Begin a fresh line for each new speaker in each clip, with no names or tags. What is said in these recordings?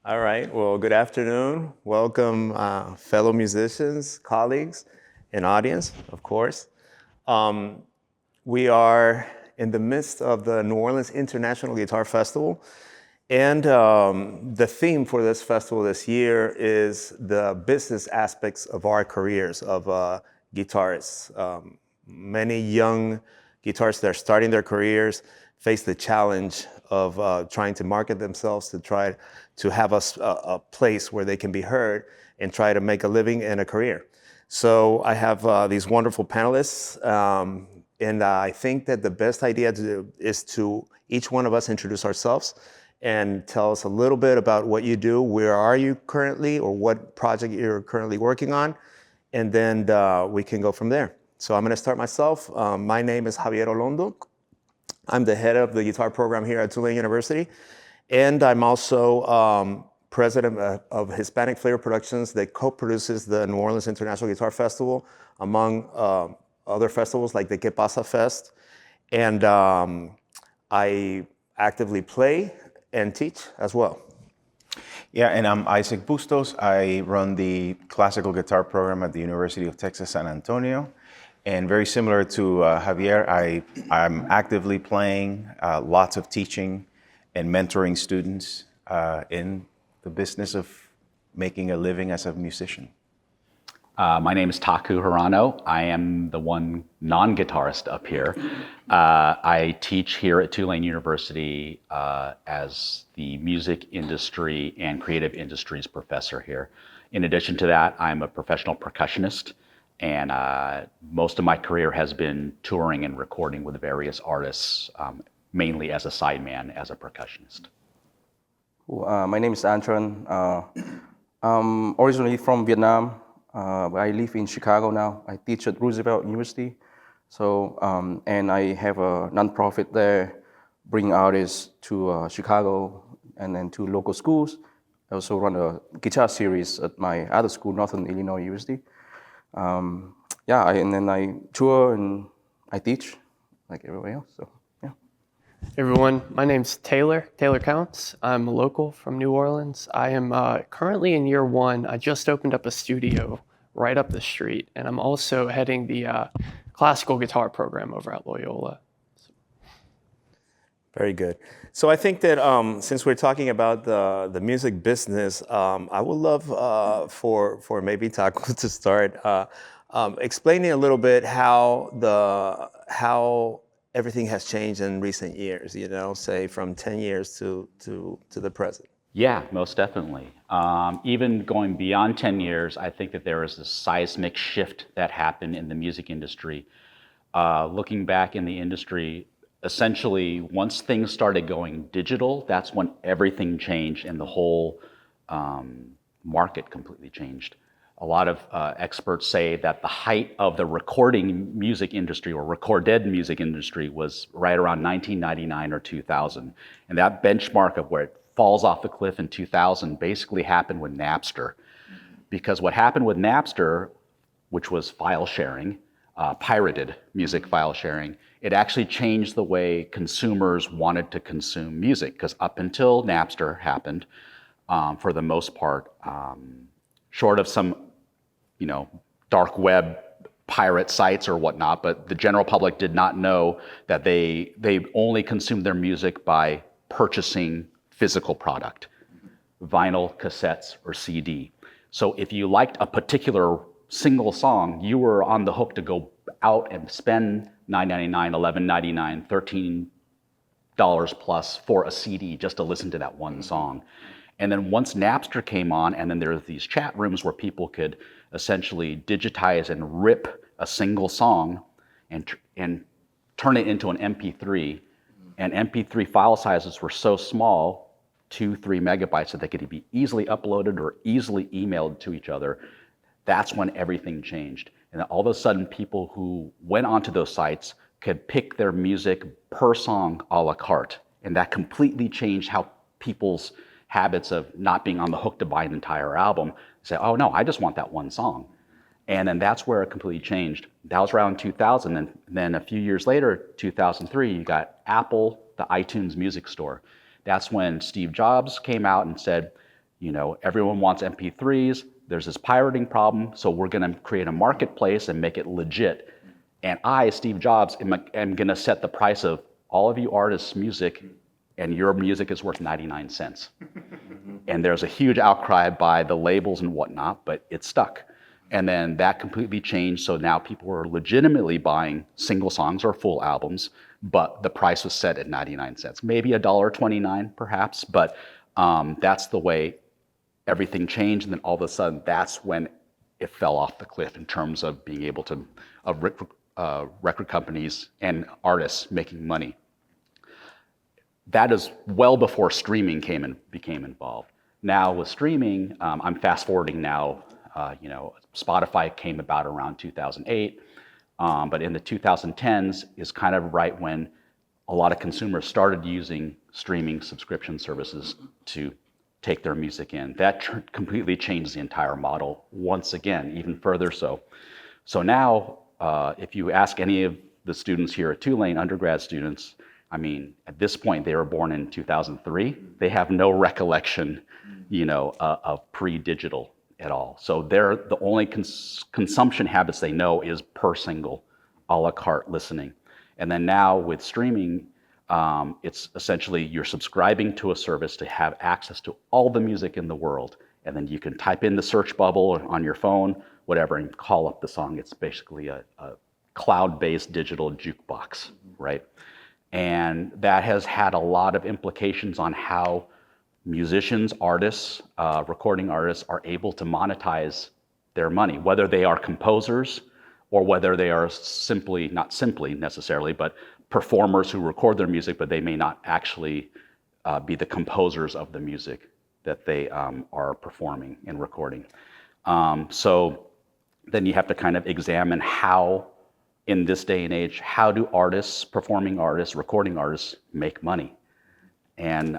All right, well, good afternoon. Welcome, fellow musicians, colleagues, and audience, of course. We are in the midst of the New Orleans International Guitar Festival. And the theme for this festival this year is the business aspects of our careers of guitarists. Many young guitarists that are starting their careers face the challenge of trying to market themselves, to try to have a place where they can be heard and try to make a living and a career. So I have these wonderful panelists, and I think that the best idea to do is to each one of us introduce ourselves and tell us a little bit about what you do, where are you currently, or what project you're currently working on, and then we can go from there. So I'm going to start myself. My name is Javier Olondo. I'm the head of the guitar program here at Tulane University, and I'm also president of Hispanic Flavor Productions that co-produces the New Orleans International Guitar Festival, among other festivals like the Que Pasa Fest. And I actively play and teach as well.
Yeah, and I'm Isaac Bustos. I run the classical guitar program at the University of Texas, San Antonio. And very similar to Javier, I'm actively playing, lots of teaching and mentoring students in the business of making a living as a musician.
My name is Taku Hirano. I am the one non-guitarist up here. I teach here at Tulane University as the music industry and creative industries professor here. In addition to that, I'm a professional percussionist, and most of my career has been touring and recording with various artists, mainly as a sideman, as a percussionist.
My name is Tran. I'm originally from Vietnam. I live in Chicago now. I teach at Roosevelt University. So, and I have a nonprofit there, bring artists to Chicago and then to local schools. I also run a guitar series at my other school, Northern Illinois University. And then I tour and I teach like everybody else. So, yeah.
Hey everyone, my name's Taylor Counce. I'm a local from New Orleans. I am currently in year one. I just opened up a studio right up the street, and I'm also heading the classical guitar program over at Loyola.
Very good. So I think that since we're talking about the music business, I would love for maybe Taku to start explaining a little bit how everything has changed in recent years. You know, say from 10 years to the present.
Yeah, most definitely. Even going beyond 10 years, I think that there is a seismic shift that happened in the music industry. Looking back in the industry, essentially, once things started going digital, that's when everything changed and the whole market completely changed. A lot of experts say that the height of the recording music industry or recorded music industry was right around 1999 or 2000. And that benchmark of where it falls off the cliff in 2000 basically happened with Napster. Because what happened with Napster, which was file sharing, pirated music file sharing, it actually changed the way consumers wanted to consume music. Because up until Napster happened, for the most part, short of some, dark web pirate sites or whatnot, but the general public did not know that they only consumed their music by purchasing physical product, vinyl, cassettes, or CD. So if you liked a particular single song, you were on the hook to go out and spend $9.99, $11.99, $13 plus for a CD just to listen to that one song. And then once Napster came on, and then there were these chat rooms where people could essentially digitize and rip a single song and turn it into an MP3. And MP3 file sizes were so small, 2-3 megabytes, that they could be easily uploaded or easily emailed to each other. That's when everything changed. And all of a sudden, people who went onto those sites could pick their music per song a la carte. And that completely changed how people's habits of not being on the hook to buy an entire album. Say, oh no, I just want that one song. And then that's where it completely changed. That was around 2000. And then a few years later, 2003, you got Apple, the iTunes music store. That's when Steve Jobs came out and said, Everyone wants MP3s. There's this pirating problem, so we're going to create a marketplace and make it legit. And I, Steve Jobs, am going to set the price of all of you artists' music, and your music is worth 99 cents. And there's a huge outcry by the labels and whatnot, but it stuck. And then that completely changed, so now people were legitimately buying single songs or full albums, but the price was set at 99 cents. Maybe $1.29 perhaps, but that's the way everything changed, and then all of a sudden, that's when it fell off the cliff in terms of being able to, record companies and artists making money. That is well before streaming became involved. Now with streaming, I'm fast forwarding now, Spotify came about around 2008, but in the 2010s is kind of right when a lot of consumers started using streaming subscription services to take their music in. That completely changed the entire model once again, even further so. So now, if you ask any of the students here at Tulane, undergrad students, at this point, they were born in 2003. They have no recollection, of pre-digital at all. So the only consumption habits they know is per single, a la carte listening. And then now with streaming, it's essentially you're subscribing to a service to have access to all the music in the world. And then you can type in the search bubble on your phone, whatever, and call up the song. It's basically a cloud-based digital jukebox, right? And that has had a lot of implications on how musicians, artists, recording artists are able to monetize their money, whether they are composers or whether they are not simply necessarily, but performers who record their music, but they may not actually be the composers of the music that they are performing and recording. So then you have to kind of examine how, in this day and age, how do artists, performing artists, recording artists make money? And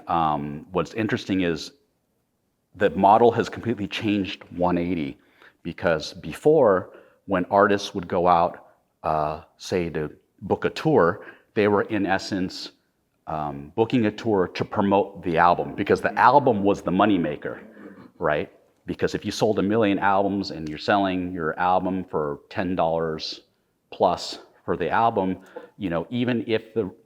what's interesting is the model has completely changed 180, because before, when artists would go out, say to book a tour, they were in essence booking a tour to promote the album, because the album was the moneymaker, right? Because if you sold 1 million albums and you're selling your album for $10 plus for the album, even if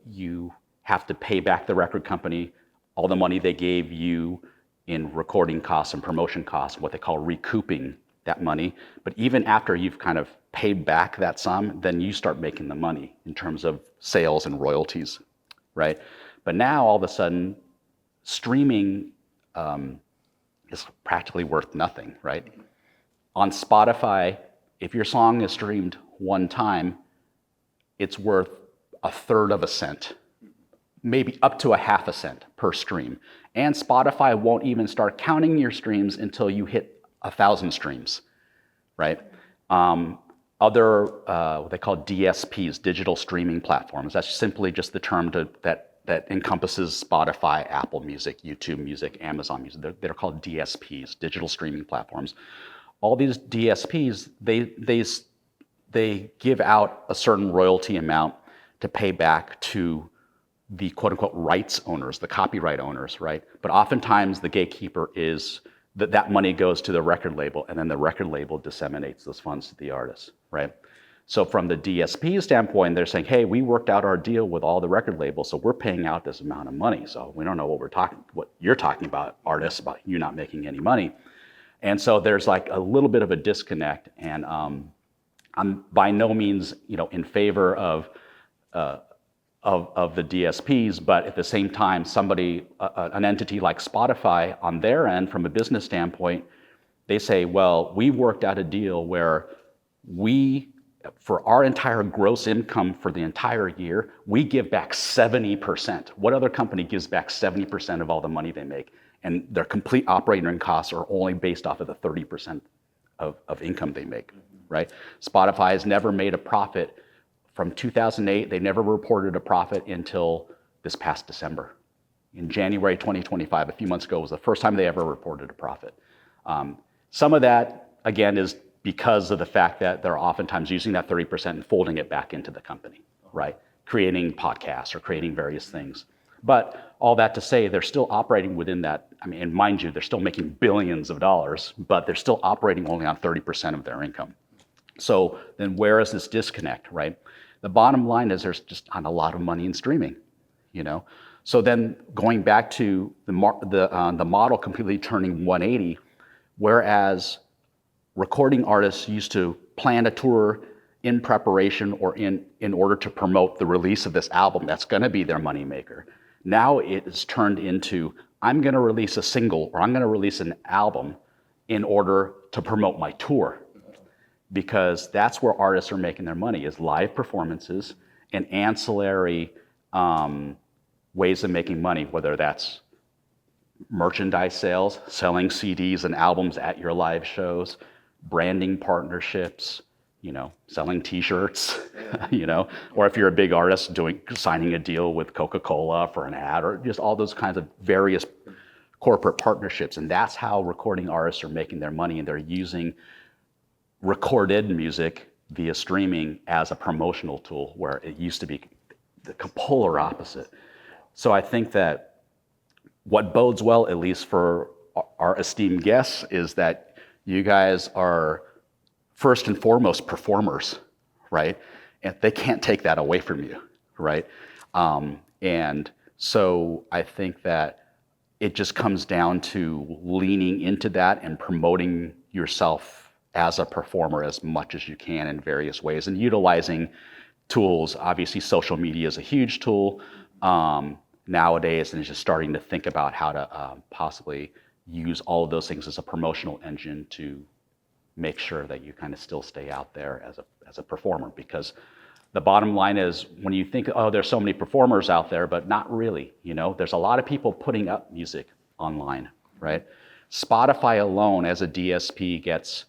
you have to pay back the record company all the money they gave you in recording costs and promotion costs, what they call recouping that money. But even after you've kind of paid back that sum, then you start making the money in terms of sales and royalties, right? But now all of a sudden, streaming is practically worth nothing, right? On Spotify, if your song is streamed one time, it's worth 1/3 of a cent, maybe up to 1/2 cent per stream. And Spotify won't even start counting your streams until you hit 1,000 streams, right? Other, what they call DSPs, digital streaming platforms, that's simply just the term that encompasses Spotify, Apple Music, YouTube Music, Amazon Music. They're called DSPs, digital streaming platforms. All these DSPs, they give out a certain royalty amount to pay back to the quote-unquote rights owners, the copyright owners, right? But oftentimes the gatekeeper is that money goes to the record label, and then the record label disseminates those funds to the artists, right? So from the DSP standpoint, they're saying, hey, we worked out our deal with all the record labels, so we're paying out this amount of money. So we don't know what you're talking about, artists, about you not making any money. And so there's like a little bit of a disconnect, and I'm by no means, in favor of the DSPs, but at the same time, an entity like Spotify on their end, from a business standpoint, they say, well, we worked out a deal where for our entire gross income for the entire year, we give back 70%. What other company gives back 70% of all the money they make? And their complete operating costs are only based off of the 30% of income they make, right? Spotify has never made a profit. From 2008, they never reported a profit until this past December. In January 2025, a few months ago, was the first time they ever reported a profit. Some of that, again, is because of the fact that they're oftentimes using that 30% and folding it back into the company, right? Creating podcasts or creating various things. But all that to say, they're still operating within that. I mean, and mind you, they're still making billions of dollars, but they're still operating only on 30% of their income. So then where is this disconnect, right? The bottom line is there's just not a lot of money in streaming, you know? So then going back to the model completely turning 180, whereas recording artists used to plan a tour in preparation or in order to promote the release of this album, that's gonna be their moneymaker. Now it is turned into, I'm gonna release a single or I'm gonna release an album in order to promote my tour. Because that's where artists are making their money, is live performances and ancillary ways of making money, whether that's merchandise sales, selling CDs and albums at your live shows, branding partnerships, you know, selling T-shirts, you know, or if you're a big artist, signing a deal with Coca-Cola for an ad, or just all those kinds of various corporate partnerships. And that's how recording artists are making their money, and they're using recorded music via streaming as a promotional tool, where it used to be the polar opposite. So I think that what bodes well, at least for our esteemed guests, is that you guys are first and foremost performers, right? And they can't take that away from you, right? And so I think that it just comes down to leaning into that and promoting yourself as a performer as much as you can in various ways, and utilizing tools. Obviously, social media is a huge tool nowadays, and it's just starting to think about how to possibly use all of those things as a promotional engine to make sure that you kind of still stay out there as a performer. Because the bottom line is, when you think, oh, there's so many performers out there, but not really, you know, there's a lot of people putting up music online, right? Spotify alone as a DSP gets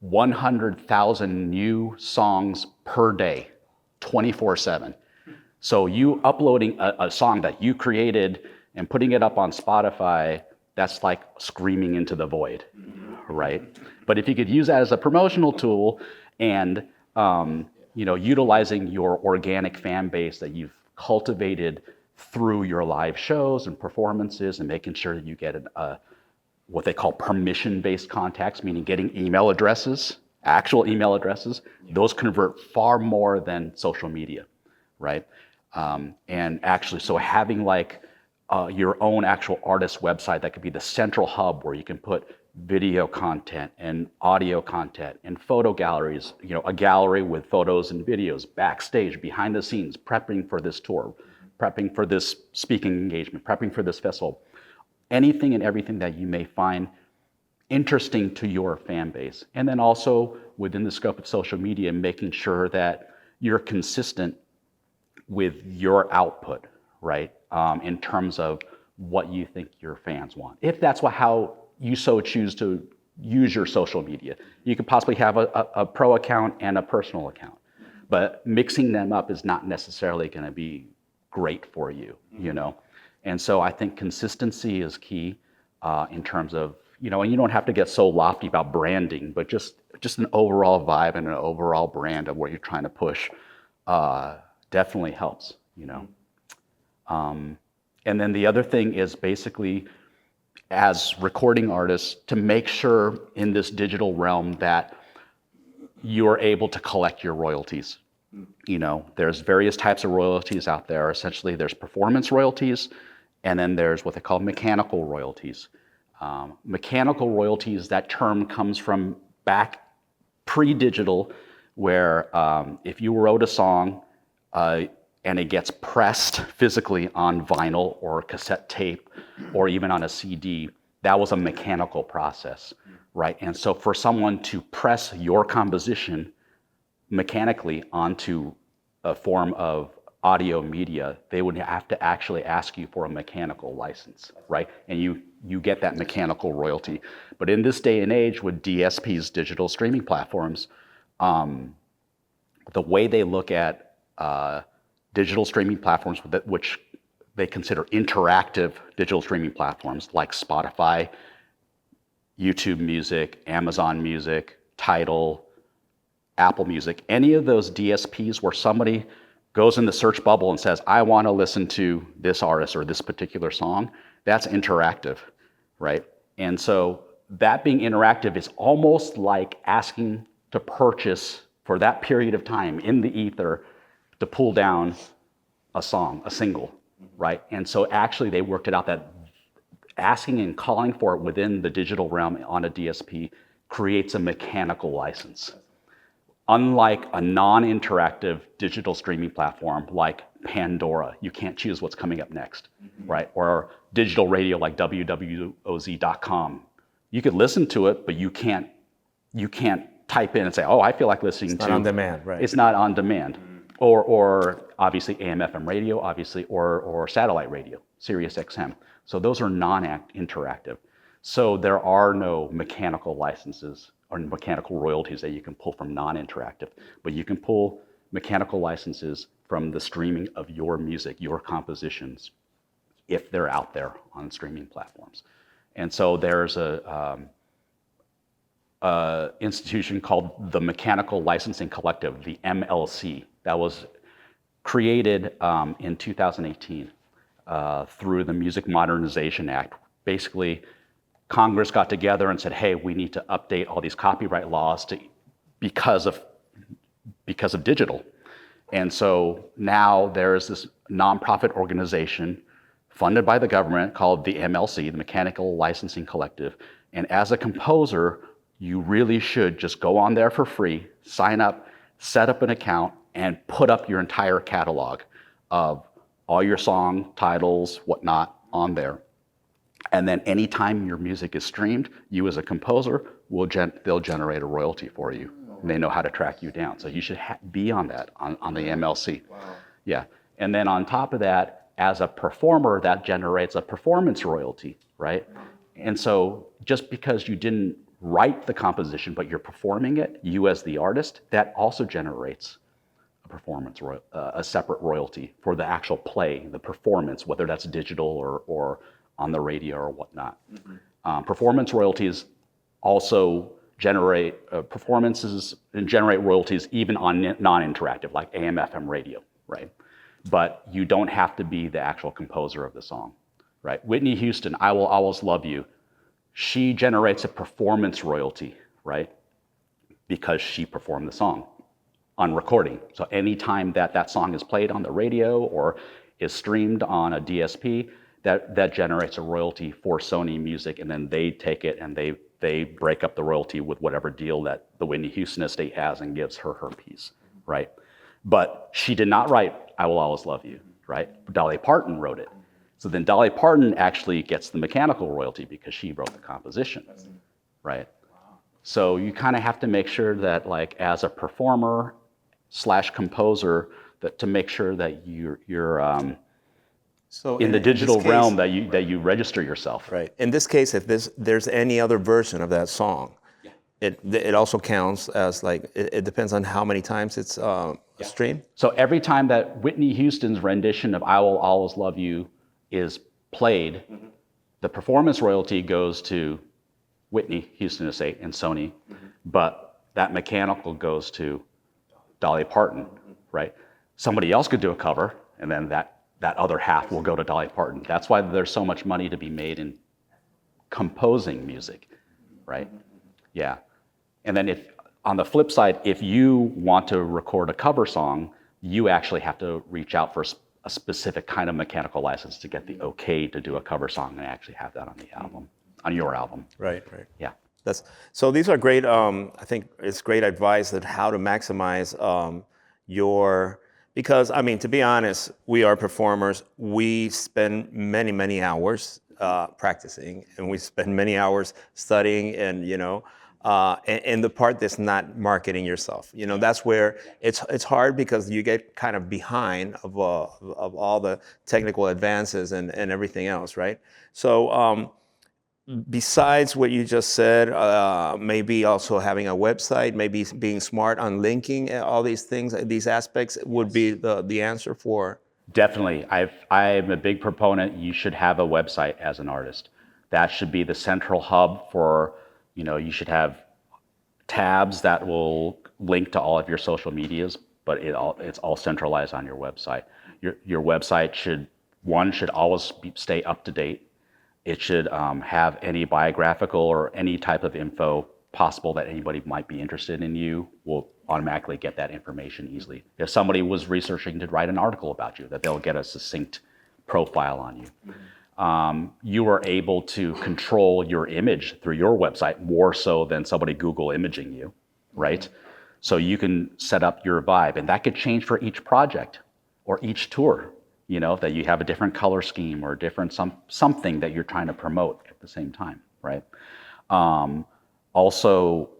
100,000 new songs per day, 24/7. So you uploading a song that you created and putting it up on Spotify, that's like screaming into the void, right? But if you could use that as a promotional tool and you know, utilizing your organic fan base that you've cultivated through your live shows and performances, and making sure that you get what they call permission-based contacts, meaning getting email addresses, actual email addresses, those convert far more than social media, right? And actually, so having like your own actual artist website that could be the central hub where you can put video content and audio content and photo galleries, you know, a gallery with photos and videos, backstage, behind the scenes, prepping for this tour, prepping for this speaking engagement, prepping for this festival, anything and everything that you may find interesting to your fan base. And then also within the scope of social media, making sure that you're consistent with your output, right? In terms of what you think your fans want. If that's how you so choose to use your social media. You could possibly have a pro account and a personal account, but mixing them up is not necessarily going to be great for you, you know? And so I think consistency is key in terms of, you know, and you don't have to get so lofty about branding, but just an overall vibe and an overall brand of what you're trying to push definitely helps, you know? And then the other thing is basically, as recording artists, to make sure in this digital realm that you're able to collect your royalties. You know, there's various types of royalties out there. Essentially, there's performance royalties, and then there's what they call mechanical royalties. Mechanical royalties, that term comes from back pre-digital, where if you wrote a song and it gets pressed physically on vinyl or cassette tape or even on a CD, that was a mechanical process, right? And so for someone to press your composition mechanically onto a form of audio media, they would have to actually ask you for a mechanical license, right? And you get that mechanical royalty. But in this day and age with DSPs, digital streaming platforms, the way they look at digital streaming platforms, which they consider interactive digital streaming platforms like Spotify, YouTube Music, Amazon Music, Tidal, Apple Music, any of those DSPs where somebody goes in the search bubble and says, I want to listen to this artist or this particular song, that's interactive, right? And so that being interactive is almost like asking to purchase for that period of time in the ether to pull down a song, a single, right? And so actually they worked it out that asking and calling for it within the digital realm on a DSP creates a mechanical license. Unlike a non-interactive digital streaming platform like Pandora, you can't choose what's coming up next, right? Or digital radio like wwoz.com. You could listen to it, but you can't type in and say, oh, I feel like listening to...
It's not on demand, right?
It's not on demand. Or obviously AM/FM radio, obviously, or satellite radio, Sirius XM. So those are non-interactive. So there are no mechanical licenses or mechanical royalties that you can pull from non-interactive, but you can pull mechanical licenses from the streaming of your music, your compositions, if they're out there on streaming platforms. And so there's a institution called the Mechanical Licensing Collective, the MLC, that was created in 2018 through the Music Modernization Act. Basically, Congress got together and said, hey, we need to update all these copyright laws because of digital. And so now there's this nonprofit organization funded by the government called the MLC, the Mechanical Licensing Collective. And as a composer, you really should just go on there for free, sign up, set up an account, and put up your entire catalog of all your song titles, whatnot, on there. And then anytime your music is streamed, you as a composer, they'll generate a royalty for you. And they know how to track you down. So you should be on that, on the MLC. Wow. Yeah. And then on top of that, as a performer, that generates a performance royalty, right? And so just because you didn't write the composition, but you're performing it, you as the artist, that also generates a separate royalty for the actual play, the performance, whether that's digital or on the radio or whatnot. Mm-hmm. Performance royalties also generate royalties even on non-interactive, like AM/FM radio, right? But you don't have to be the actual composer of the song, right? Whitney Houston, I Will Always Love You, she generates a performance royalty, right? Because she performed the song on recording. So anytime that song is played on the radio or is streamed on a DSP, that generates a royalty for Sony Music, and then they take it and they break up the royalty with whatever deal that the Whitney Houston estate has and gives her piece, right? But she did not write I Will Always Love You, right? Dolly Parton wrote it. So then Dolly Parton actually gets the mechanical royalty because she wrote the composition, right? So you kind of have to make sure that, like, as a performer / composer, that to make sure that you're
so
in the digital realm that you register yourself.
Right. In this case, if there's any other version of that song, it also counts as, like, it depends on how many times it's streamed. So
every time that Whitney Houston's rendition of I Will Always Love You is played, the performance royalty goes to Whitney Houston estate and Sony, but that mechanical goes to Dolly Parton, right? Somebody else could do a cover, and then that other half will go to Dolly Parton. That's why there's so much money to be made in composing music, right? Yeah. And then if, on the flip side, if you want to record a cover song, you actually have to reach out for a specific kind of mechanical license to get the okay to do a cover song and actually have that on the album, on your album.
Right.
Yeah.
So these are great, I think it's great advice on how to maximize because, I mean, to be honest, we are performers. We spend many, many hours practicing, and we spend many hours studying, and, and the part that's not marketing yourself. That's where it's hard, because you get kind of behind of all the technical advances and everything else, right? So besides what you just said, maybe also having a website, maybe being smart on linking all these things, these aspects would be the answer for.
Definitely. I'm a big proponent. You should have a website as an artist. That should be the central hub for, you should have tabs that will link to all of your social medias, but it's all centralized on your website. Your website should always stay up to date. It should have any biographical or any type of info possible that anybody might be interested in you will automatically get that information easily. If somebody was researching to write an article about you, that they'll get a succinct profile on you. You are able to control your image through your website more so than somebody Google imaging you, right? So you can set up your vibe, and that could change for each project or each tour, you know, that you have a different color scheme or different something that you're trying to promote at the same time, right? Also,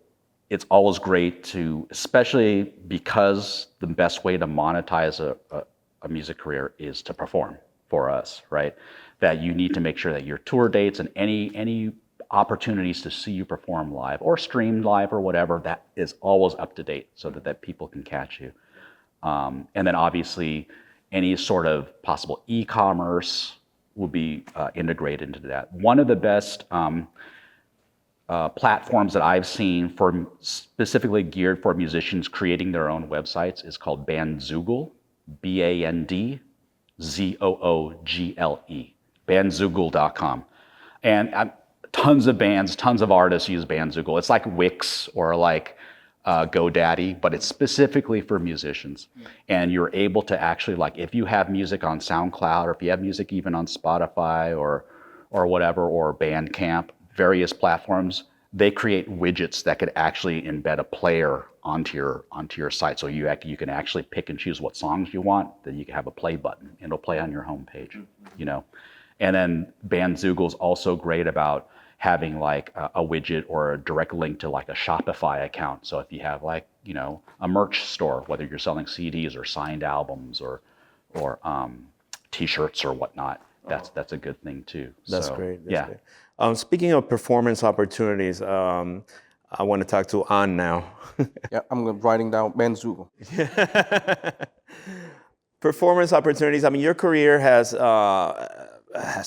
it's always great to, especially because the best way to monetize a music career is to perform for us, right? That you need to make sure that your tour dates and any opportunities to see you perform live or stream live or whatever, that is always up to date so that people can catch you. And then obviously any sort of possible e-commerce will be integrated into that. One of the best platforms that I've seen for specifically geared for musicians creating their own websites is called Bandzoogle, Bandzoogle, bandzoogle.com. And tons of bands, tons of artists use Bandzoogle. It's like Wix or like GoDaddy, but it's specifically for musicians. And you're able to actually, like, if you have music on SoundCloud, or if you have music even on Spotify or whatever, or Bandcamp, various platforms, they create widgets that could actually embed a player onto your site. So you can actually pick and choose what songs you want. Then you can have a play button, and it'll play on your homepage, you know. And then Bandzoogle is also great about having like a widget or a direct link to like a Shopify account. So if you have like, you know, a merch store, whether you're selling CDs or signed albums or T-shirts or whatnot, that's a good thing too.
That's
so,
great.
Yeah.
Great. Speaking of performance opportunities, I want to talk to An now.
Yeah, I'm writing down Bandzoogle.
Performance opportunities. I mean, your career has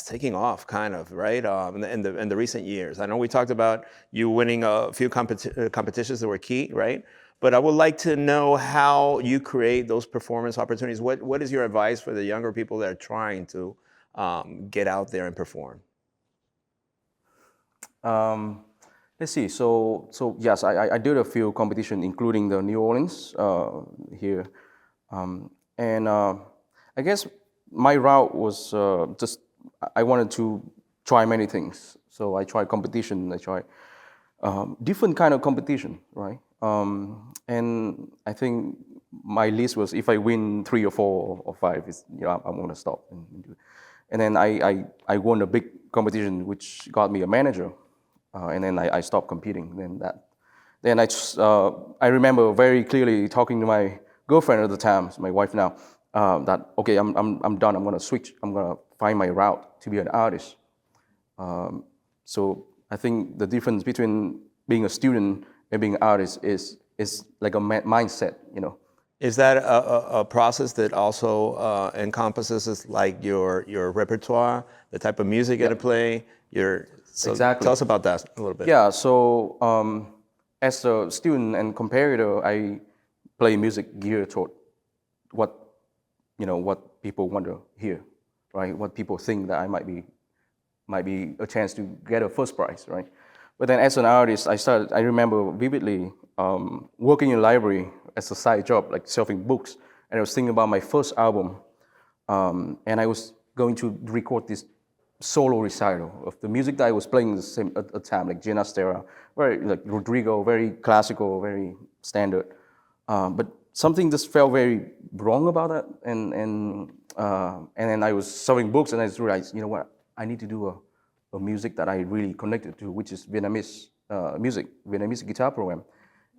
taken off, kind of, right? In the recent years. I know we talked about you winning a few competitions that were key, right? But I would like to know how you create those performance opportunities. What is your advice for the younger people that are trying to get out there and perform?
Let's see. So yes, I did a few competitions, including the New Orleans here, and I guess my route was just I wanted to try many things. So I tried competition. I tried different kind of competition, right? And I think my list was if I win 3 or 4 or 5, I'm gonna stop and do it. And then I won a big competition, which got me a manager. And then I stopped competing. Then I remember very clearly talking to my girlfriend at the time, my wife now, that okay, I'm done. I'm gonna switch. I'm gonna find my route to be an artist. So I think the difference between being a student and being an artist is like a mindset, you know.
Is that a process that also encompasses like your repertoire, the type of music you're gonna play? Exactly. Tell us about that a little bit.
Yeah. So as a student and competitor, I play music geared toward what people want to hear, right? What people think that I might be a chance to get a first prize, right? But then as an artist, I remember vividly working in a library as a side job, like selling books. And I was thinking about my first album. And I was going to record this solo recital of the music that I was playing at the time, like Gina Stera, very like Rodrigo, very classical, very standard. But something just felt very wrong about that. And then I was selling books, and I just realized, you know what, I need to do a music that I really connected to, which is Vietnamese music, Vietnamese guitar program.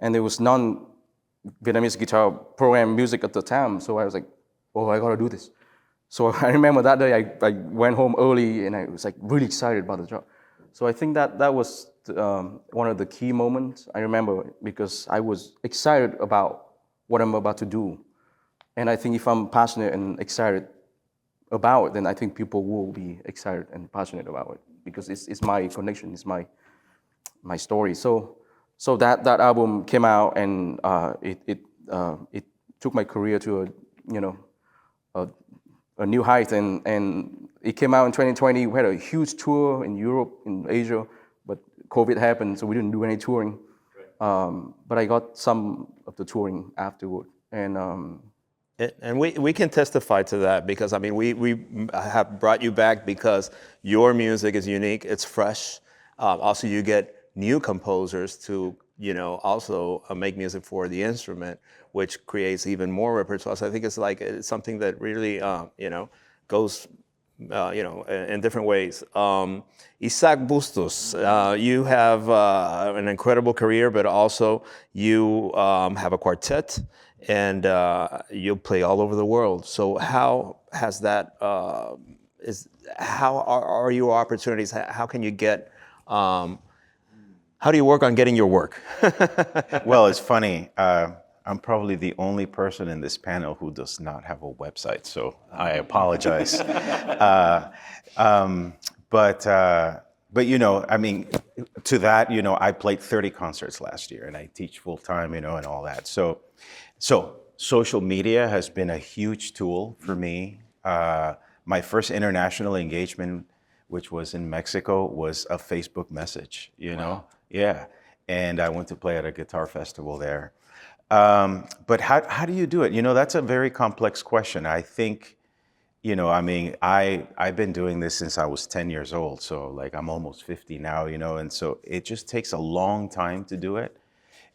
And there was non-Vietnamese guitar program music at the time, so I was like, oh, I gotta do this. So I remember that day I went home early, and I was like really excited about the job. So I think that was one of the key moments I remember, because I was excited about what I'm about to do. And I think if I'm passionate and excited about it, then I think people will be excited and passionate about it, because it's my connection, it's my story. So that album came out, and it took my career to a new height, and it came out in 2020. We had a huge tour in Europe, in Asia, but COVID happened, so we didn't do any touring. But I got some of the touring afterward, and
And we can testify to that because, I mean, we have brought you back because your music is unique, it's fresh. Also, you get new composers to, also make music for the instrument, which creates even more repertoire. So I think it's something that really, goes, in different ways. Isaac Bustos, you have an incredible career, but also you have a quartet. And you play all over the world. So how has that? How are your opportunities? How can you get? How do you work on getting your work?
Well, it's funny. I'm probably the only person in this panel who does not have a website, so I apologize. But I mean, to that, I played 30 concerts last year, and I teach full time, and all that. So social media has been a huge tool for me. My first international engagement, which was in Mexico, was a Facebook message, Wow. Yeah. And I went to play at a guitar festival there. But how do you do it? That's a very complex question. I think, I've been doing this since I was 10 years old. So like I'm almost 50 now, and so it just takes a long time to do it.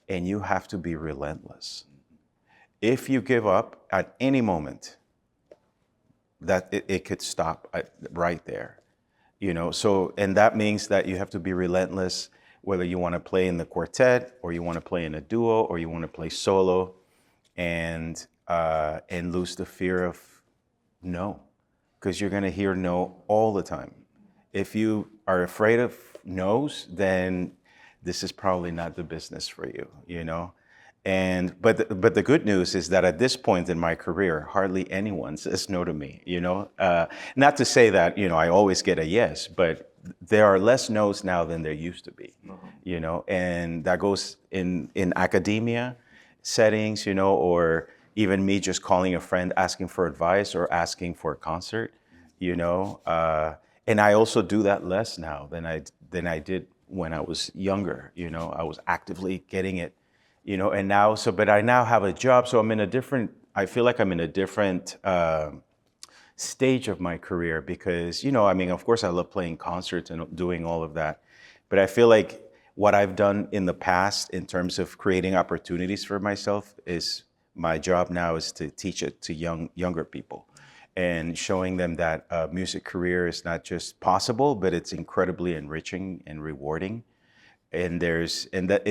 And you have to be relentless. If you give up at any moment, that it could stop right there, So, and that means that you have to be relentless, whether you want to play in the quartet or you want to play in a duo or you want to play solo, and lose the fear of no, because you're going to hear no all the time. If you are afraid of no's, then this is probably not the business for you, But the good news is that at this point in my career, hardly anyone says no to me, Not to say that, I always get a yes, but there are less no's now than there used to be, And that goes in academia settings, or even me just calling a friend, asking for advice or asking for a concert, And I also do that less now than I did when I was younger, I was actively getting it. And now, but I now have a job, so I feel like I'm in a different stage of my career because, of course I love playing concerts and doing all of that, but I feel like what I've done in the past in terms of creating opportunities for myself is my job now is to teach it to younger people and showing them that a music career is not just possible, but it's incredibly enriching and rewarding. And that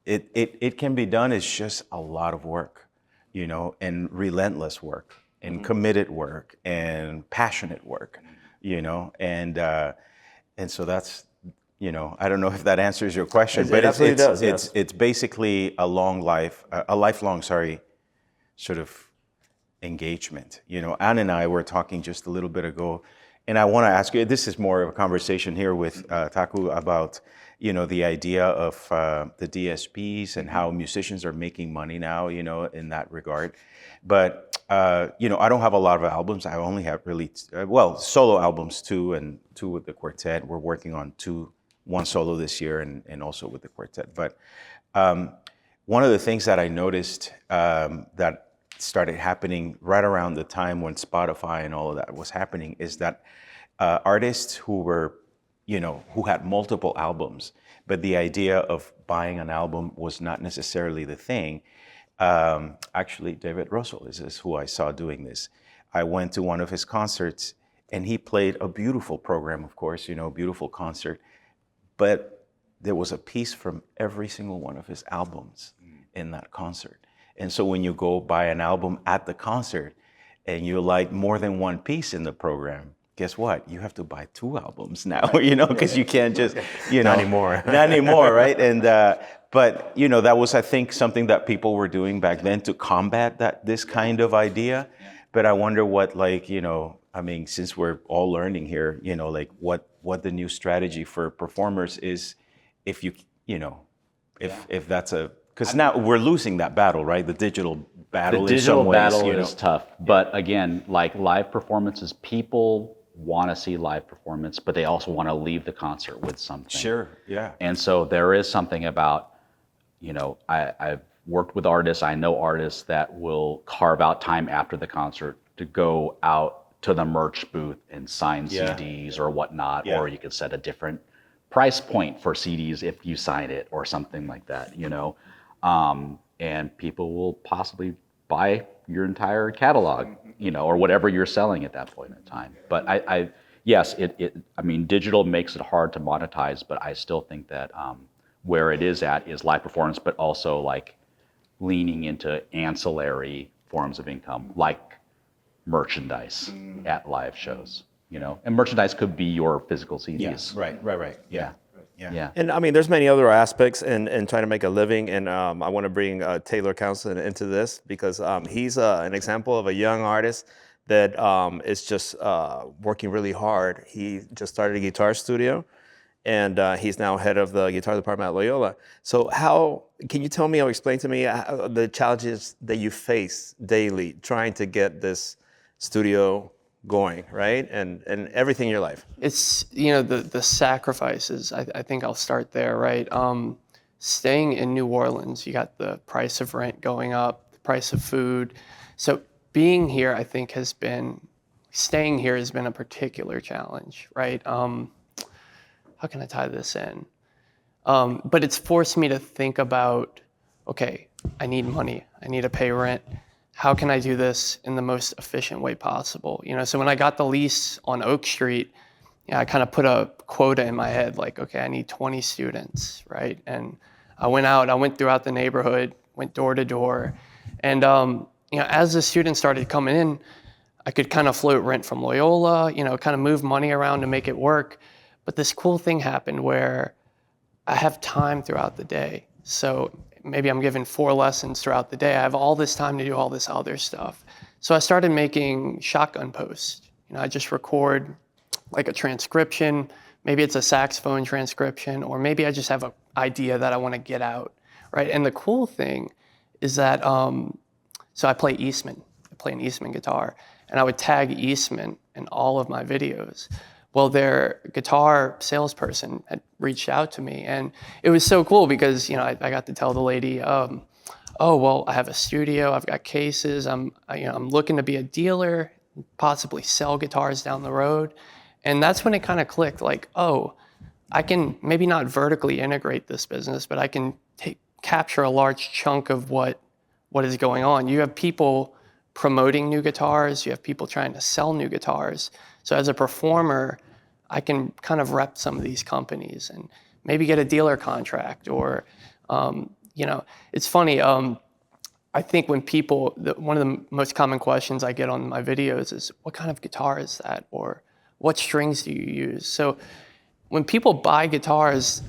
it can be done. It's just a lot of work, and relentless work and committed work and passionate work, and so that's, I don't know if that answers your question, but
it does. Yes.
It's basically a lifelong, sort of engagement. Anne and I were talking just a little bit ago, and I want to ask you, this is more of a conversation here with Taku about, the idea of the DSPs and how musicians are making money now, in that regard. But, I don't have a lot of albums. I only have really, solo albums, two with the quartet. We're working on one solo this year and also with the quartet. But one of the things that I noticed that started happening right around the time when Spotify and all of that was happening is that artists who were, who had multiple albums, but the idea of buying an album was not necessarily the thing. Actually, David Russell is who I saw doing this. I went to one of his concerts and he played a beautiful program, of course, beautiful concert, but there was a piece from every single one of his albums in that concert. And so when you go buy an album at the concert and you like more than one piece in the program, guess what? You have to buy 2 albums now, because you can't just,
Not anymore.
Not anymore, right? And but that was, I think, something that people were doing back then to combat this kind of idea. But I wonder what, since we're all learning here, what the new strategy for performers is, if you, if that's a Because now we're losing that battle, right? The digital battle
The
in some
digital
ways.
battle is tough, but again, like live performances, people want to see live performance, but they also want to leave the concert with something.
Sure, yeah.
And so there is something about, I've worked with artists, I know artists that will carve out time after the concert to go out to the merch booth and sign CDs or whatnot, or you could set a different price point for CDs if you sign it or something like that, and people will possibly buy your entire catalog, or whatever you're selling at that point in time. But yes, digital makes it hard to monetize, but I still think that where it is at is live performance, but also like leaning into ancillary forms of income, like merchandise at live shows, and merchandise could be your physical CDs.
Yes, right. Yeah.
And I mean, there's many other aspects in trying to make a living, and I want to bring Taylor Counce into this because he's an example of a young artist that is just working really hard. He just started a guitar studio, and he's now head of the guitar department at Loyola. So can you tell me or explain to me the challenges that you face daily trying to get this studio going, right? And everything in your life.
It's, the sacrifices, I think I'll start there, right? Staying in New Orleans, you got the price of rent going up, the price of food. So being here, I think staying here has been a particular challenge, right? How can I tie this in? But it's forced me to think about, okay, I need money, I need to pay rent. How can I do this in the most efficient way possible? So when I got the lease on Oak Street, I kind of put a quota in my head, like, okay, I need 20 students, right? And I went throughout the neighborhood, went door to door. And, as the students started coming in, I could kind of float rent from Loyola, kind of move money around to make it work. But this cool thing happened where I have time throughout the day. So maybe I'm given 4 lessons throughout the day. I have all this time to do all this other stuff. So I started making shotgun posts. I just record like a transcription. Maybe it's a saxophone transcription, or maybe I just have an idea that I want to get out, right? And the cool thing is that, so I play Eastman. I play an Eastman guitar, and I would tag Eastman in all of my videos. Well, their guitar salesperson had reached out to me, and it was so cool because I got to tell the lady, oh well, I have a studio, I've got cases, I'm looking to be a dealer, possibly sell guitars down the road, and that's when it kind of clicked, like, oh, I can maybe not vertically integrate this business, but I can capture a large chunk of what is going on. You have people promoting new guitars, you have people trying to sell new guitars. So as a performer, I can kind of rep some of these companies and maybe get a dealer contract or, it's funny. I think when one of the most common questions I get on my videos is, what kind of guitar is that? Or what strings do you use? So when people buy guitars,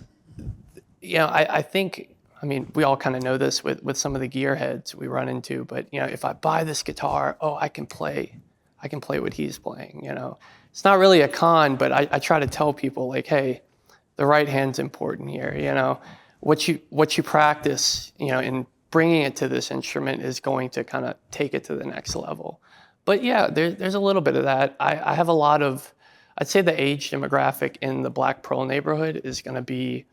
I think, we all kind of know this with some of the gearheads we run into, but if I buy this guitar, I can play what he's playing, It's not really a con, but I try to tell people, like, hey, the right hand's important here, What you practice, in bringing it to this instrument is going to kind of take it to the next level. But yeah, there's a little bit of that. I have a lot of, I'd say the age demographic in the Black Pearl neighborhood is going to be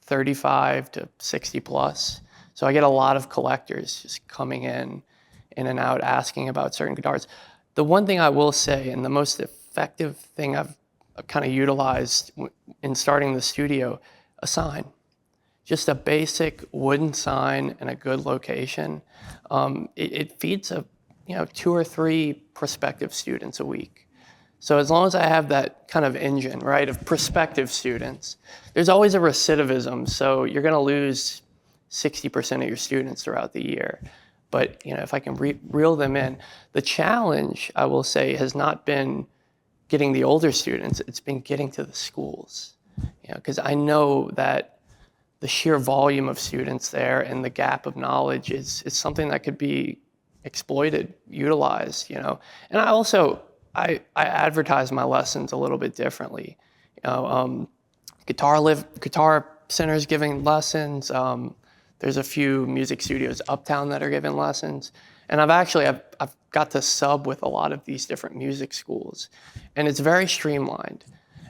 35 to 60 plus. So I get a lot of collectors just coming in and out, asking about certain guitars. The one thing I will say, and the most effective thing I've kind of utilized in starting the studio, a sign. Just a basic wooden sign in a good location. It feeds 2 or 3 prospective students a week. So as long as I have that kind of engine, right, of prospective students, there's always a recidivism. So you're going to lose 60% of your students throughout the year. But if I can reel them in, the challenge, I will say, has not been getting the older students. It's been getting to the schools. Because I know that the sheer volume of students there and the gap of knowledge is something that could be exploited, utilized. And I also I advertise my lessons a little bit differently. Guitar Center's giving lessons. There's a few music studios uptown that are giving lessons. And I've got to sub with a lot of these different music schools. And it's very streamlined.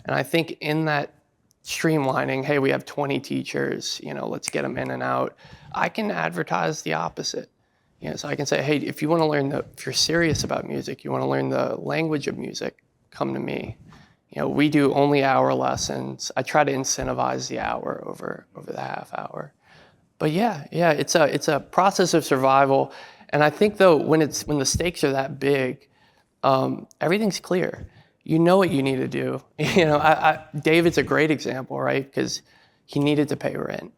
And I think in that streamlining, hey, we have 20 teachers, let's get them in and out. I can advertise the opposite. So I can say, hey, if you want to if you're serious about music, you want to learn the language of music, come to me. We do only hour lessons. I try to incentivize the hour over the half hour. But yeah, it's a process of survival. And I think though, when the stakes are that big, everything's clear. You know what you need to do. David's a great example, right? Because he needed to pay rent.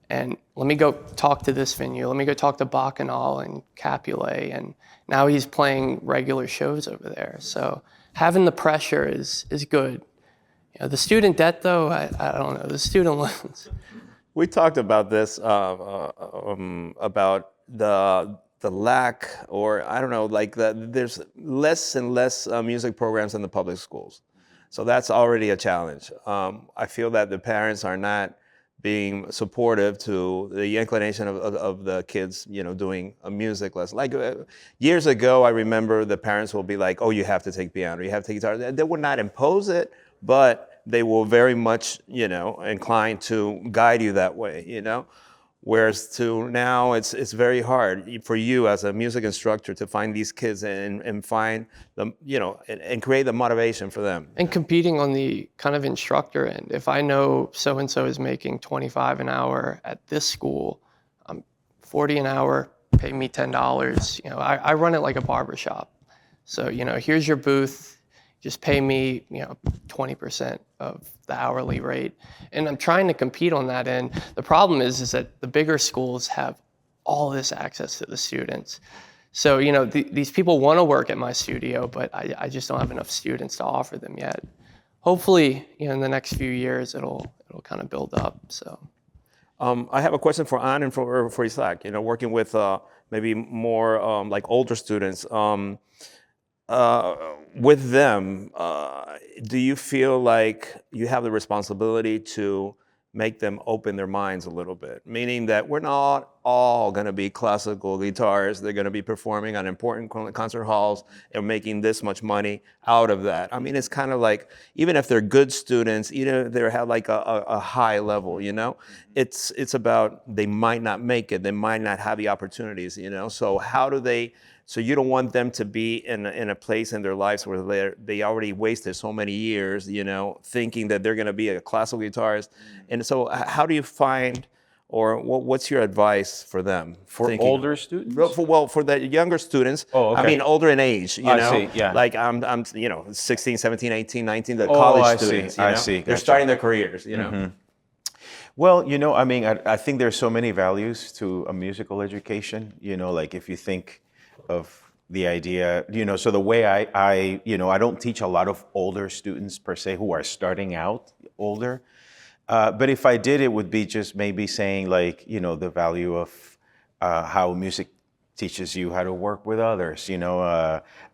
And let me go talk to this venue. Let me go talk to Bacchanal and Capulet. And now he's playing regular shows over there. So having the pressure is good. The student debt, though, I don't know. The student loans.
We talked about this, about the lack, or I don't know, there's less and less music programs in the public schools. So that's already a challenge. I feel that the parents are not being supportive to the inclination of the kids, doing a music lesson. Like years ago, I remember the parents will be like, oh, you have to take piano, you have to take guitar. They would not impose it, but they will very much, inclined to guide you that way, Whereas to now, it's very hard for you as a music instructor to find these kids and find them, and create the motivation for them.
And competing on the kind of instructor end. If I know so-and-so is making $25 an hour at this school, I'm $40 an hour, pay me $10. I run it like a barbershop. So, here's your booth. Just pay me, 20% of the hourly rate. And I'm trying to compete on that end. The problem is that the bigger schools have all this access to the students. So, these people want to work at my studio, but I just don't have enough students to offer them yet. Hopefully, in the next few years, it'll kind of build up, so.
I have a question for Ann and for Isaac, working with maybe more like older students. With them, do you feel like you have the responsibility to make them open their minds a little bit? Meaning that we're not all going to be classical guitarists. They're going to be performing on important concert halls and making this much money out of that. I mean, it's kind of like, even if they're good students, even if they have like a high level, it's about they might not make it. They might not have the opportunities, So how do they... So you don't want them to be in a place in their lives where they already wasted so many years, thinking that they're going to be a classical guitarist. And so how do you find, or what's your advice for them?
For older students?
For the younger students.
Oh, okay.
I mean, older in age,
I see, yeah.
Like I'm 16, 17, 18, 19, the college students.
I see.
They're
Gotcha.
starting their careers,
Mm-hmm. Well, I think there's so many values to a musical education, like if you think of the idea, so the way I don't teach a lot of older students per se who are starting out older. But if I did, it would be just maybe saying like, the value of how music teaches you how to work with others,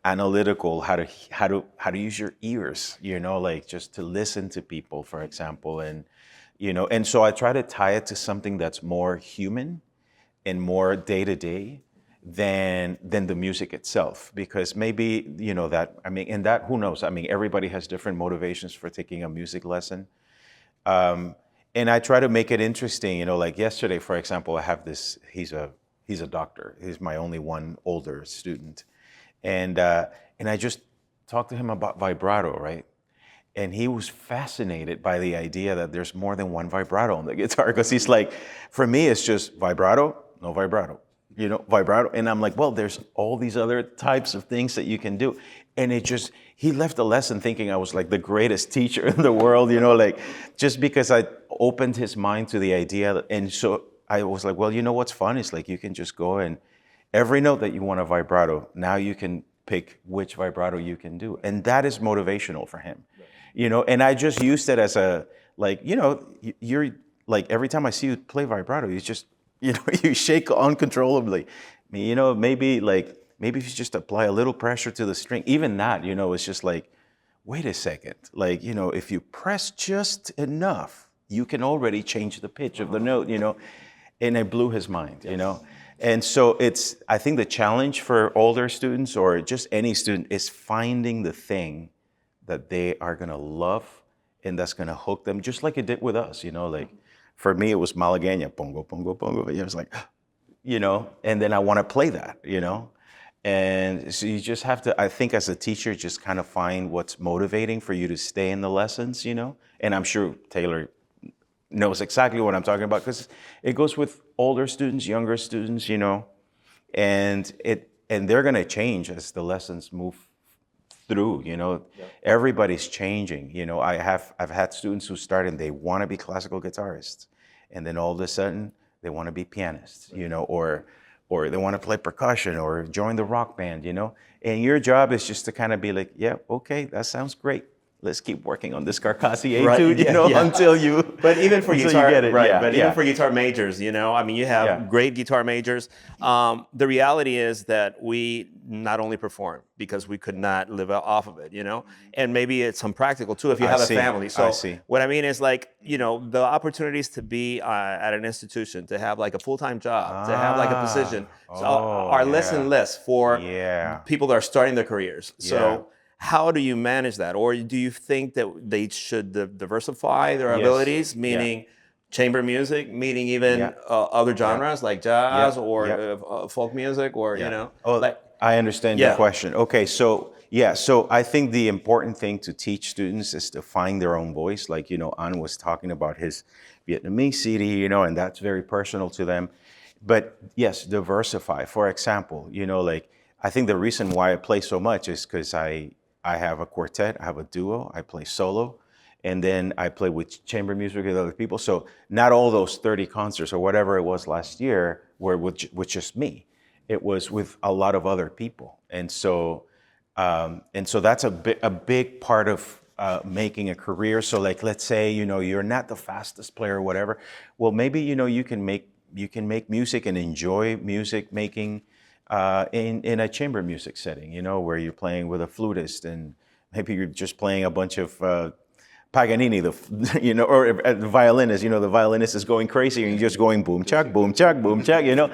analytical, how to use your ears, like just to listen to people, for example. And, and so I try to tie it to something that's more human and more day to day than the music itself, because maybe that who knows, everybody has different motivations for taking a music lesson, and I try to make it interesting. Like yesterday, for example, I have this, he's a doctor, he's my only one older student, and I just talked to him about vibrato, right? And he was fascinated by the idea that there's more than one vibrato on the guitar, because he's like, for me it's just vibrato, no vibrato, vibrato. And I'm like, well, there's all these other types of things that you can do. And he left the lesson thinking I was like the greatest teacher in the world, like just because I opened his mind to the idea. And so I was like, well, what's fun is like, you can just go and every note that you want a vibrato, now you can pick which vibrato you can do. And that is motivational for him, and I just used it as a, like, you're like, every time I see you play vibrato, you just, you shake uncontrollably. Maybe if you just apply a little pressure to the string, even that, it's just like, wait a second. Like, if you press just enough, you can already change the pitch of the note, and it blew his mind, you know? And so I think the challenge for older students or just any student is finding the thing that they are gonna love and that's gonna hook them, just like it did with us, you know? Like, for me, it was Malagueña, pongo, pongo, pongo. It was like, you know, and then I wanna play that, you know? And so you just have to, I think as a teacher, just kind of find what's motivating for you to stay in the lessons, you know? And I'm sure Taylor knows exactly what I'm talking about because it goes with older students, younger students, you know, and they're gonna change as the lessons move through, you know. Everybody's changing, you know. I've had students who start and they wanna be classical guitarists, and then all of a sudden they wanna be pianists, you know, or they wanna play percussion or join the rock band, you know. And your job is just to kind of be like, yeah, okay, that sounds great. Let's keep working on this Carcassi etude, you know, until you.
But even for
until
guitar,
you get it.
right?
Yeah,
but
yeah.
even for guitar majors, you know, I mean, you have great guitar majors. The reality is that we not only perform because we could not live off of it, you know, and maybe it's unpractical too if you have a family. So what I mean is like, you know, the opportunities to be at an institution, to have like a full-time job, to have like a position, are less and less for people that are starting their careers. So. How do you manage that? Or do you think that they should diversify their abilities, meaning chamber music, meaning even other genres like jazz or folk music or, you know?
Oh,
like,
I understand your question. Okay, so so I think the important thing to teach students is to find their own voice. Like, you know, An was talking about his Vietnamese CD, you know, and that's very personal to them. But yes, diversify. For example, you know, like, I think the reason why I play so much is because I have a quartet, I have a duo, I play solo, and then I play with chamber music with other people. So not all those 30 concerts or whatever it was last year were with just me. It was with a lot of other people. And so that's a big part of making a career. So like, let's say, you know, you're not the fastest player or whatever. Well, maybe, you know, you can make music and enjoy music making in a chamber music setting, you know, where you're playing with a flutist and maybe you're just playing a bunch of Paganini, you know, or the violinist, you know, the violinist is going crazy and you're just going boom, chuck, boom, chuck, boom, chuck, you know.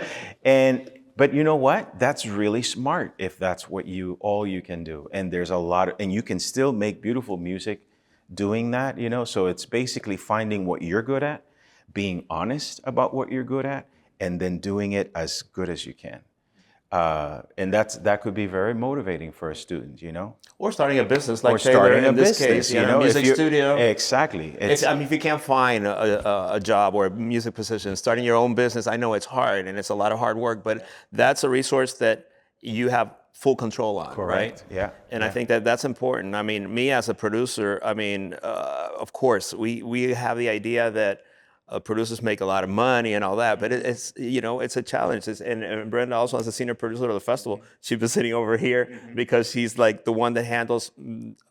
But you know what? That's really smart if that's what all you can do. And there's a lot and you can still make beautiful music doing that, you know. So it's basically finding what you're good at, being honest about what you're good at, and then doing it as good as you can. And that could be very motivating for a student, you know?
Or starting a business like Taylor in this case, you know, music studio.
Exactly.
I mean, if you can't find a job or a music position, starting your own business, I know it's hard and it's a lot of hard work, but that's a resource that you have full control on, right?
Yeah.
And I think that that's important. I mean, me as a producer, I mean, of course, we have the idea that producers make a lot of money and all that, but it's, you know, it's a challenge. And Brenda also, as a senior producer of the festival, she's been sitting over here because she's like the one that handles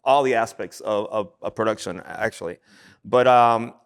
all the aspects of production, actually. But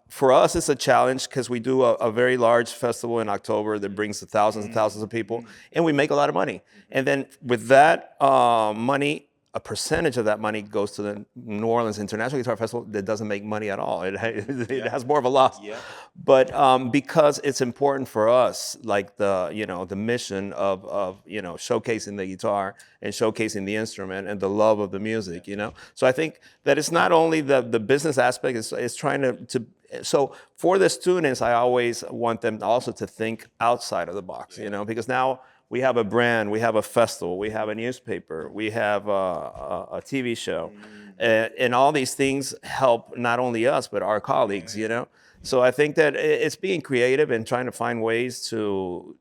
for us, it's a challenge because we do a very large festival in October that brings thousands and thousands of people, and we make a lot of money. And then with that money, a percentage of that money goes to the New Orleans International Guitar Festival that doesn't make money at all. It has more of a loss. Yeah. But because it's important for us, like the mission of showcasing the guitar and showcasing the instrument and the love of the music, you know. So I think that it's not only the business aspect, it's trying to. So for the students, I always want them also to think outside of the box, you know, because now we have a brand, we have a festival, we have a newspaper, we have a TV show, and all these things help not only us but our colleagues, you know. So I think that it's being creative and trying to find ways to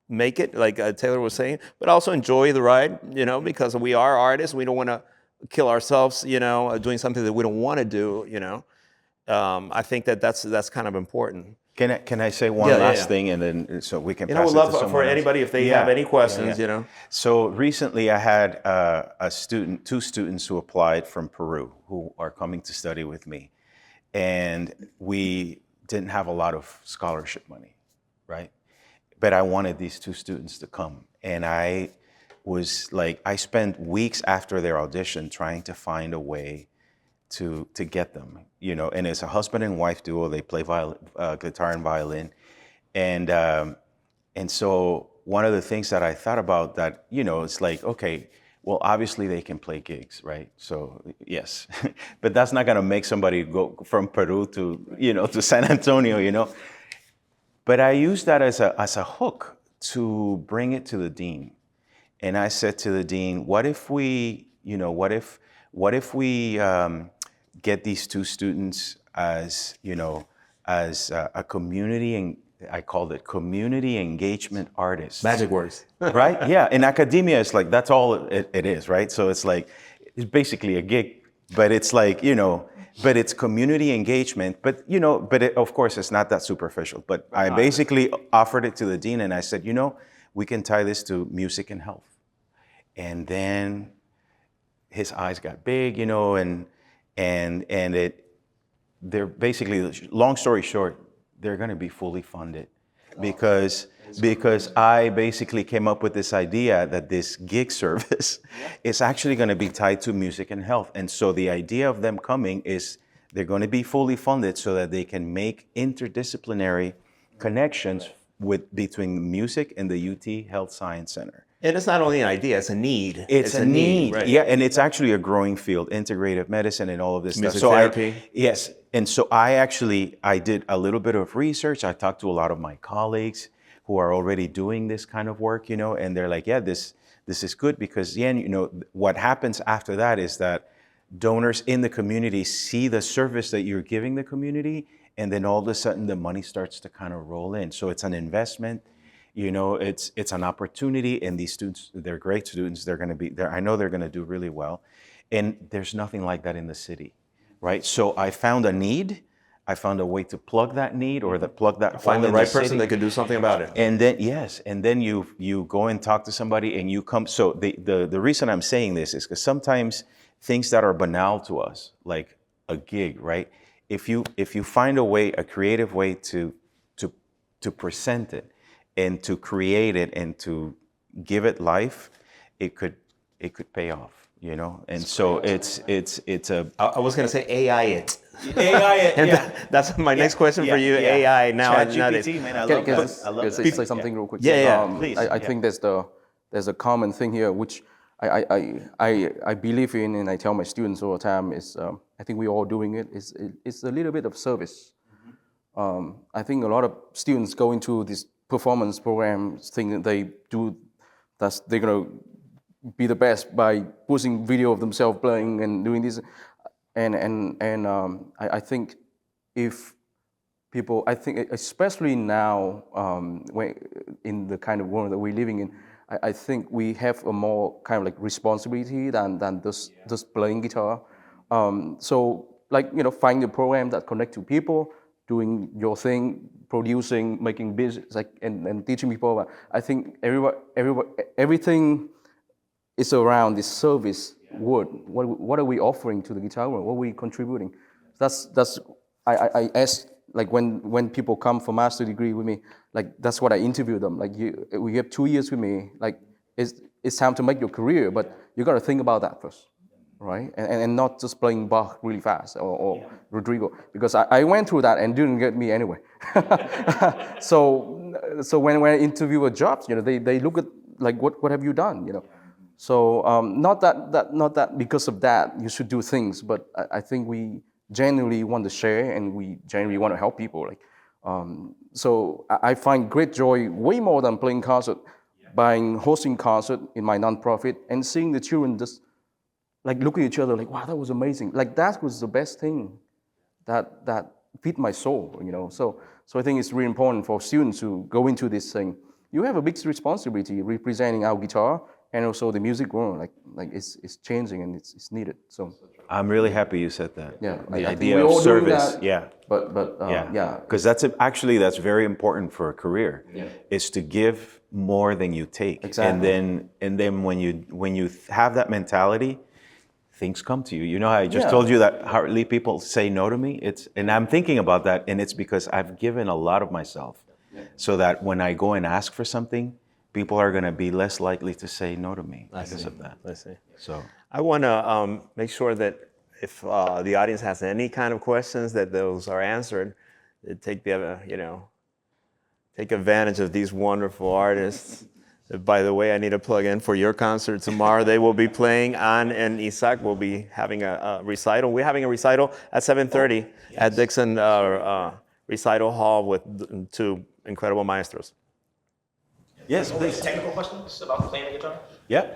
make it, like Taylor was saying, but also enjoy the ride, you know, because we are artists. We don't want to kill ourselves, you know, doing something that we don't want to do, you know. I think that's kind of important.
Can I say one last thing, and then so we can pass it to
we'd love
someone
for
else.
anybody if they have any questions, you know.
So recently I had two students who applied from Peru who are coming to study with me, and we didn't have a lot of scholarship money, right? But I wanted these two students to come, and I spent weeks after their audition trying to find a way to get them, you know, and it's a husband and wife duo. They play guitar and violin, And so one of the things that I thought about that, it's like, okay, well, obviously they can play gigs, right? So yes, but that's not gonna make somebody go from Peru to, to San Antonio, But I used that as a hook to bring it to the dean. And I said to the dean, what if we get these two students as, as a community, and I called it community engagement artists.
Magic words.
Right? Yeah. In academia, it's like, that's all it is, right? So it's like, it's basically a gig, but it's like, but it's community engagement, but, of course, it's not that superficial. But I basically offered it to the dean and I said, we can tie this to music and health. And then his eyes got big, and they're basically, long story short, they're going to be fully funded because I basically came up with this idea that this gig service is actually going to be tied to music and health. And so the idea of them coming is they're going to be fully funded so that they can make interdisciplinary connections between music and the UT Health Science Center.
And it's not only an idea, it's a need.
It's a need,
right?
Yeah, and it's actually a growing field, integrative medicine and all of this
Music
stuff.
therapy.
Yes, and so I did a little bit of research. I talked to a lot of my colleagues who are already doing this kind of work, and they're like, yeah, this is good because, what happens after that is that donors in the community see the service that you're giving the community, and then all of a sudden the money starts to kind of roll in. So it's an investment. It's an opportunity, and these students, they're great students. They're going to be there. I know they're going to do really well, and there's nothing like that in the city, right? So I found a need. I found a way to plug that need or plug that
Find the
hole in
right person
city.
that could do something about it.
And then you go and talk to somebody, and you come. So the reason I'm saying this is because sometimes things that are banal to us, like a gig, right? If you find a creative way to present it, and to create it and to give it life, it could pay off, And so it's a
I was going to say AI it.
AI.
And that's my next question for you.
Yeah.
AI now.
ChatGPT, man, I love that. I love
Can I
that.
say something real quick?
Yeah,
please.
I think there's a common thing here which I believe in, and I tell my students all the time is I think we're all doing it. It's a little bit of service. I think a lot of students go into this performance programs thinking they're gonna be the best by posting video of themselves playing and doing this, and I think if people, I think especially now when in the kind of world that we're living in, I think we have a more kind of like responsibility than just playing guitar. So like find a program that connect to people, doing your thing, producing, making business, like and teaching people. I think everything is around this service word. What are we offering to the guitar world? What are we contributing? That's I ask, like when people come for master degree with me, like that's what I interview them. Like we have 2 years with me. Like it's time to make your career, but you got to think about that first, right? And not just playing Bach really fast or Rodrigo, because I went through that and didn't get me anyway. So when I interview a jobs, they look at like what have you done, So not that because of that you should do things, but I think we genuinely want to share and we genuinely want to help people. Like, so I find great joy way more than playing concert, by hosting concert in my nonprofit and seeing the children just like look at each other like, wow, that was amazing. Like that was the best thing that fit my soul, So I think it's really important for students to go into this thing. You have a big responsibility representing our guitar and also the music world. Like it's changing and it's needed. So
I'm really happy you said that.
Yeah,
the
I think
idea
we're
of
all doing
service.
that,
Yeah.
But
Because that's very important for a career. Is to give more than you take.
Exactly.
And then when you have that mentality, things come to you. You know how I just
Yeah.
told you that hardly people say no to me. And I'm thinking about that, and it's because I've given a lot of myself, so that when I go and ask for something, people are going to be less likely to say no to me because of that.
I see.
So
I want to make sure that if the audience has any kind of questions, that those are answered. Take take advantage of these wonderful artists. By the way, I need to plug in for your concert tomorrow. They will be playing. Ann and Isaac will be having a recital. We're having a recital at 7:30 at Dixon Recital Hall with two incredible maestros.
Yes, please.
Technical questions about playing the guitar?
Yeah.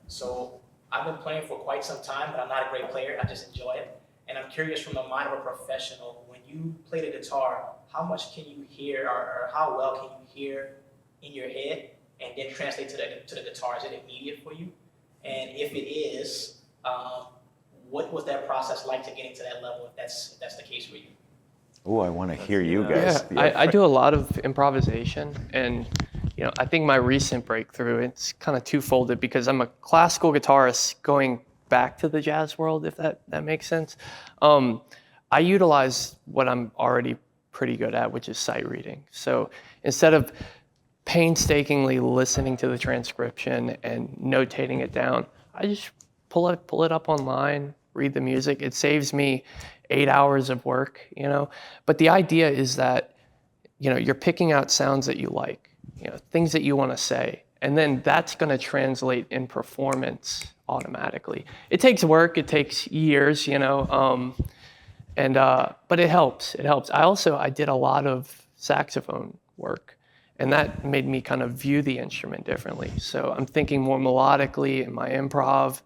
So I've been playing for quite some time, but I'm not a great player. I just enjoy it. And I'm curious from the mind of a professional, when you play the guitar, how much can you hear or how well can you hear in your head and then translate to the guitar? Is it immediate for you? And if it is, what was that process like to getting to that level if that's the case for you?
Oh, I want to hear you guys.
Yeah, I do a lot of improvisation, and I think my recent breakthrough, it's kind of twofolded because I'm a classical guitarist going back to the jazz world, if that makes sense. I utilize what I'm already pretty good at, which is sight reading. So instead of painstakingly listening to the transcription and notating it down, I just pull it up online, read the music. It saves me 8 hours of work, But the idea is that, you're picking out sounds that you like, things that you want to say, and then that's going to translate in performance automatically. It takes work, it takes years, but it helps. It helps. I did a lot of saxophone work, and that made me kind of view the instrument differently. So I'm thinking more melodically in my improv.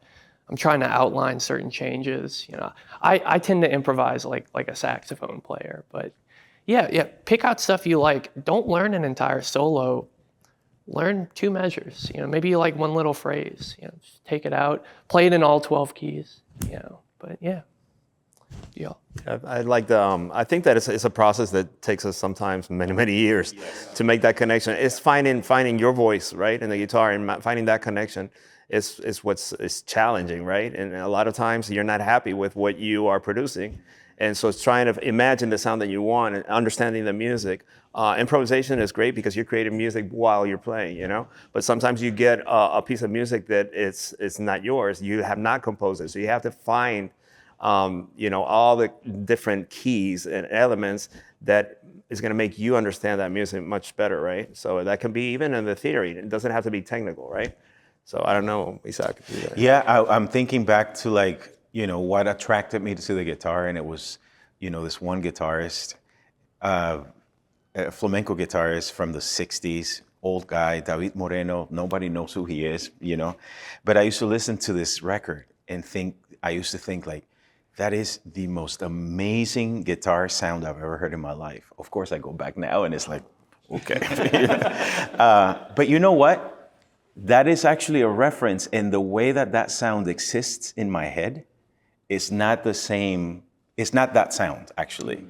I'm trying to outline certain changes. I tend to improvise like a saxophone player, but yeah, pick out stuff you like. Don't learn an entire solo. Learn 2 measures. Maybe you like one little phrase. Just take it out, play it in all 12 keys. But yeah.
I like I think that it's a process that takes us sometimes many years to make that connection. It's finding your voice, right, in the guitar, and finding that connection is what's challenging, right? And a lot of times you're not happy with what you are producing, and so it's trying to imagine the sound that you want and understanding the music. Improvisation is great because you're creating music while you're playing, But sometimes you get a piece of music that it's not yours. You have not composed it, so you have to find all the different keys and elements that is going to make you understand that music much better, right? So that can be even in the theory. It doesn't have to be technical, right? So I don't know, Isaac.
Yeah, I'm thinking back to what attracted me to the guitar, and it was, this one guitarist, a flamenco guitarist from the 60s, old guy, David Moreno. Nobody knows who he is, But I used to listen to this record and I used to think that is the most amazing guitar sound I've ever heard in my life. Of course, I go back now and it's okay. But you know what? That is actually a reference, and the way that sound exists in my head is not the same. It's not that sound, actually.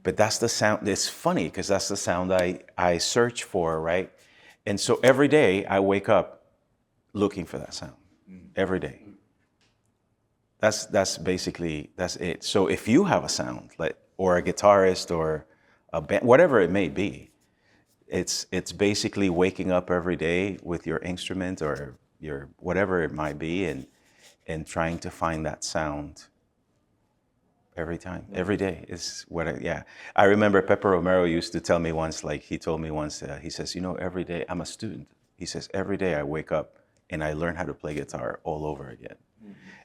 But that's the sound. It's funny because that's the sound I search for, right? And so every day I wake up looking for that sound. Every day. That's basically it. So if you have a sound, or a guitarist or a band, whatever it may be, it's basically waking up every day with your instrument or your whatever it might be, and trying to find that sound every time, every day is what I remember Pepe Romero used to tell me once, he told me once, he says, every day, I'm a student. He says, every day I wake up and I learn how to play guitar all over again.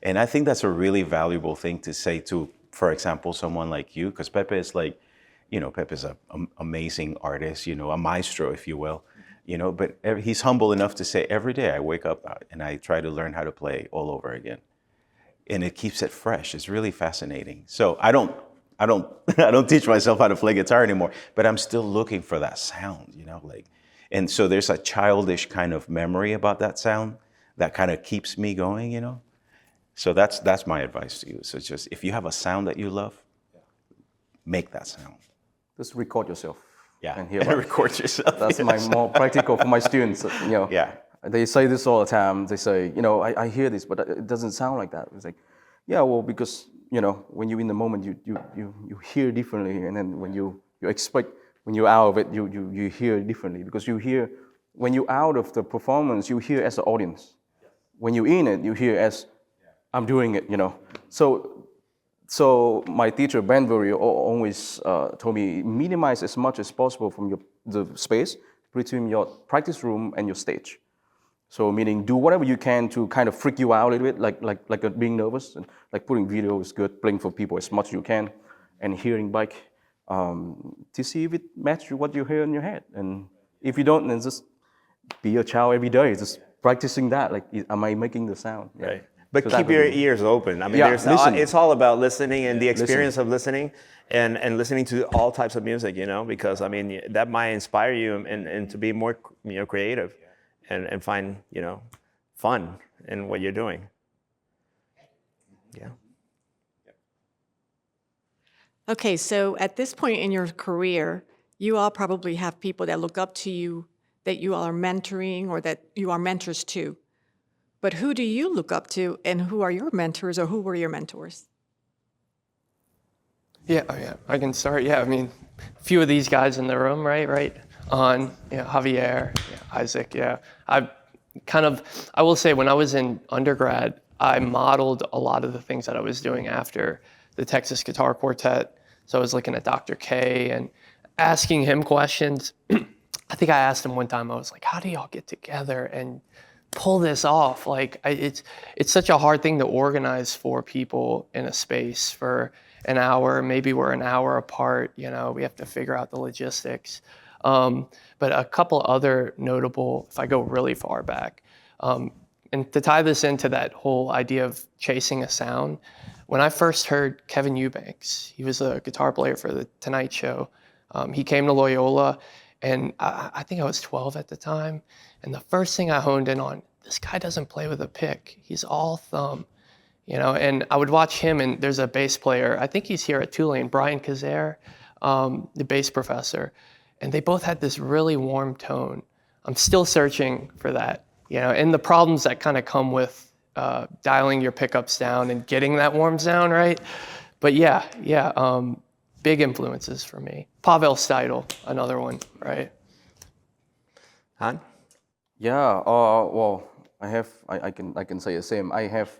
And I think that's a really valuable thing to say to, for example, someone like you, because Pepe is Pepe is an amazing artist, a maestro, if you will, but he's humble enough to say, every day I wake up and I try to learn how to play all over again. And it keeps it fresh. It's really fascinating. So I don't teach myself how to play guitar anymore, but I'm still looking for that sound, and so there's a childish kind of memory about that sound that kind of keeps me going, So that's my advice to you. So just, if you have a sound that you love, make that sound.
Just record yourself.
Yeah,
and hear
record yourself.
That's my more practical for my students.
Yeah.
They say this all the time. They say, I hear this, but it doesn't sound like that. It's because when you're in the moment, you hear differently, and then when you expect, when you're out of it, you hear differently, because you hear, when you're out of the performance, you hear as an audience. When you're in it, you hear as I'm doing it. So my teacher, Banbury, always told me, minimize as much as possible from your the space between your practice room and your stage. So meaning do whatever you can to kind of freak you out a little bit, like being nervous, and like putting video is good, playing for people as much as you can, and hearing back to see if it matches what you hear in your head. And if you don't, then just be a child every day, just practicing that. Like, am I making the sound? Yeah.
Right. But
So
keep
that
your
would be-
ears open. I mean,
Yeah, listen.
it's all about listening and the experience of listening and listening to all types of music, you know, because I mean, that might inspire you and to be more, you know, creative and find, you know, fun in what you're doing. Yeah.
Okay, so at this point in your career, you all probably have people that look up to you, that you all are mentoring or that you are mentors to. But who do you look up to, and who are your mentors, or who were your mentors?
Yeah, oh yeah, I can start. Yeah, I mean, a few of these guys in the room, right? Javier, Isaac, yeah. I will say when I was in undergrad, I modeled a lot of the things that I was doing after the Texas Guitar Quartet. So I was looking at Dr. K and asking him questions. I think I asked him one time, I was like, how do y'all get together and pull this off? Like, it's such a hard thing to organize for people in a space for an hour. Maybe we're an hour apart, you know, we have to figure out the logistics. But a couple other notable, if I go really far back, and to tie this into that whole idea of chasing a sound, when I first heard Kevin Eubanks, he was a guitar player for the Tonight Show. He came to Loyola, and I think I was 12 at the time. And the first thing I honed in on, this guy doesn't play with a pick. He's all thumb, you know. And I would watch him, and there's a bass player, I think he's here at Tulane, Brian Kazare, the bass professor. And they both had this really warm tone. I'm still searching for that, you know, and the problems that kind of come with dialing your pickups down and getting that warm sound, right? But big influences for me. Pavel Steidl, another one, right?
Han?
Yeah, well, I can say the same. I have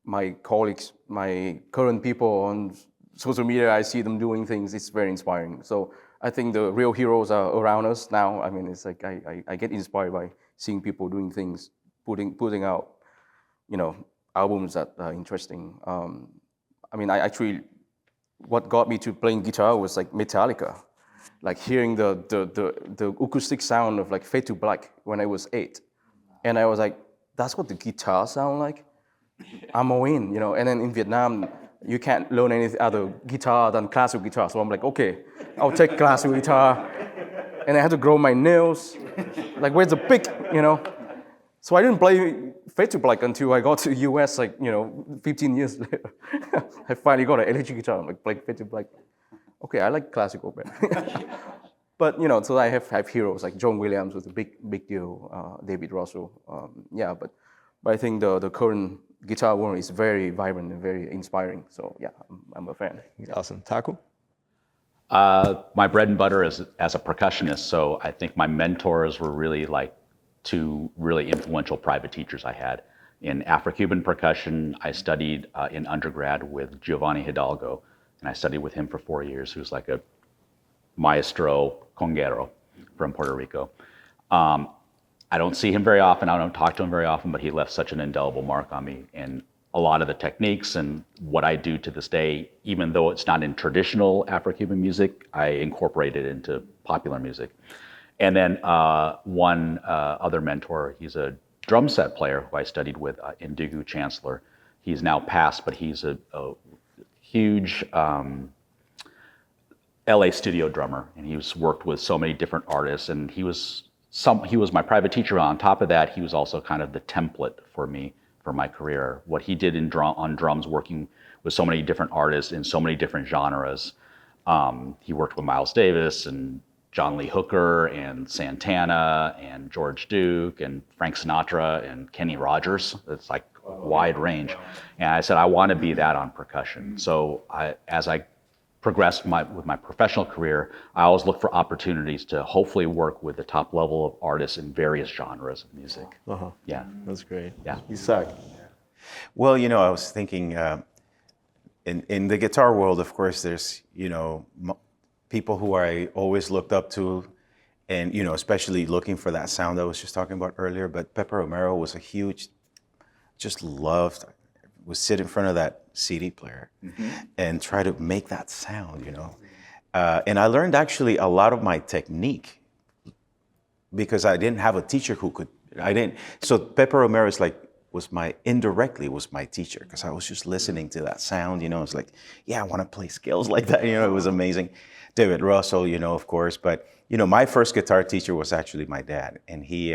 my colleagues, my current people on social media, I see them doing things, it's very inspiring. So I think the real heroes are around us now. I mean, it's like I get inspired by seeing people doing things, putting out, you know, albums that are interesting. I mean, I actually, what got me to playing guitar was like Metallica, like hearing the acoustic sound of like Fade to Black when I was 8, and I was like, that's what the guitar sound like. I'm all in, you know. And then in Vietnam, you can't learn any other guitar than classical guitar. So I'm like, okay, I'll take classical guitar, and I had to grow my nails. Like, where's the pick, you know? So I didn't play Fade to Black until I got to the US, like, you know, 15 years later. I finally got an electric guitar. I'm like, play Fade to Black. Okay, I like classical, man. But, you know, so I have heroes like John Williams was a big deal, David Russell. But I think the current guitar world is very vibrant and very inspiring. So yeah, I'm a fan.
Awesome. Taku?
My bread and butter is as a percussionist, so I think my mentors were really like two really influential private teachers I had. In Afro-Cuban percussion, I studied in undergrad with Giovanni Hidalgo, and I studied with him for 4 years, who's like a maestro conguero from Puerto Rico. I don't see him very often, I don't talk to him very often, but he left such an indelible mark on me. And a lot of the techniques and what I do to this day, even though it's not in traditional Afro-Cuban music, I incorporate it into popular music. And then one other mentor, he's a drum set player who I studied with, Indigo Chancellor. He's now passed, but he's a huge LA studio drummer, and he's worked with so many different artists, and he was my private teacher. On top of that, he was also kind of the template for me for my career. What he did on drums, working with so many different artists in so many different genres. He worked with Miles Davis and John Lee Hooker and Santana and George Duke and Frank Sinatra and Kenny Rogers. It's like a wide range. And I said, I want to be that on percussion. So as I progressed with my professional career, I always look for opportunities to hopefully work with the top level of artists in various genres of music.
Uh-huh.
Yeah.
That's great.
Yeah.
You suck.
Well, you know, I was thinking, in the guitar world, of course, there's, you know, people who I always looked up to, And, especially looking for that sound I was just talking about earlier. But Pepe Romero was a huge, just loved, would sit in front of that CD player and try to make that sound, And I learned actually a lot of my technique because I didn't have a teacher who could, so Pepe Romero is was my teacher because I was just listening to that sound, It's like, yeah, I want to play scales like that, it was amazing. David Russell, of course, but, my first guitar teacher was actually my dad, and he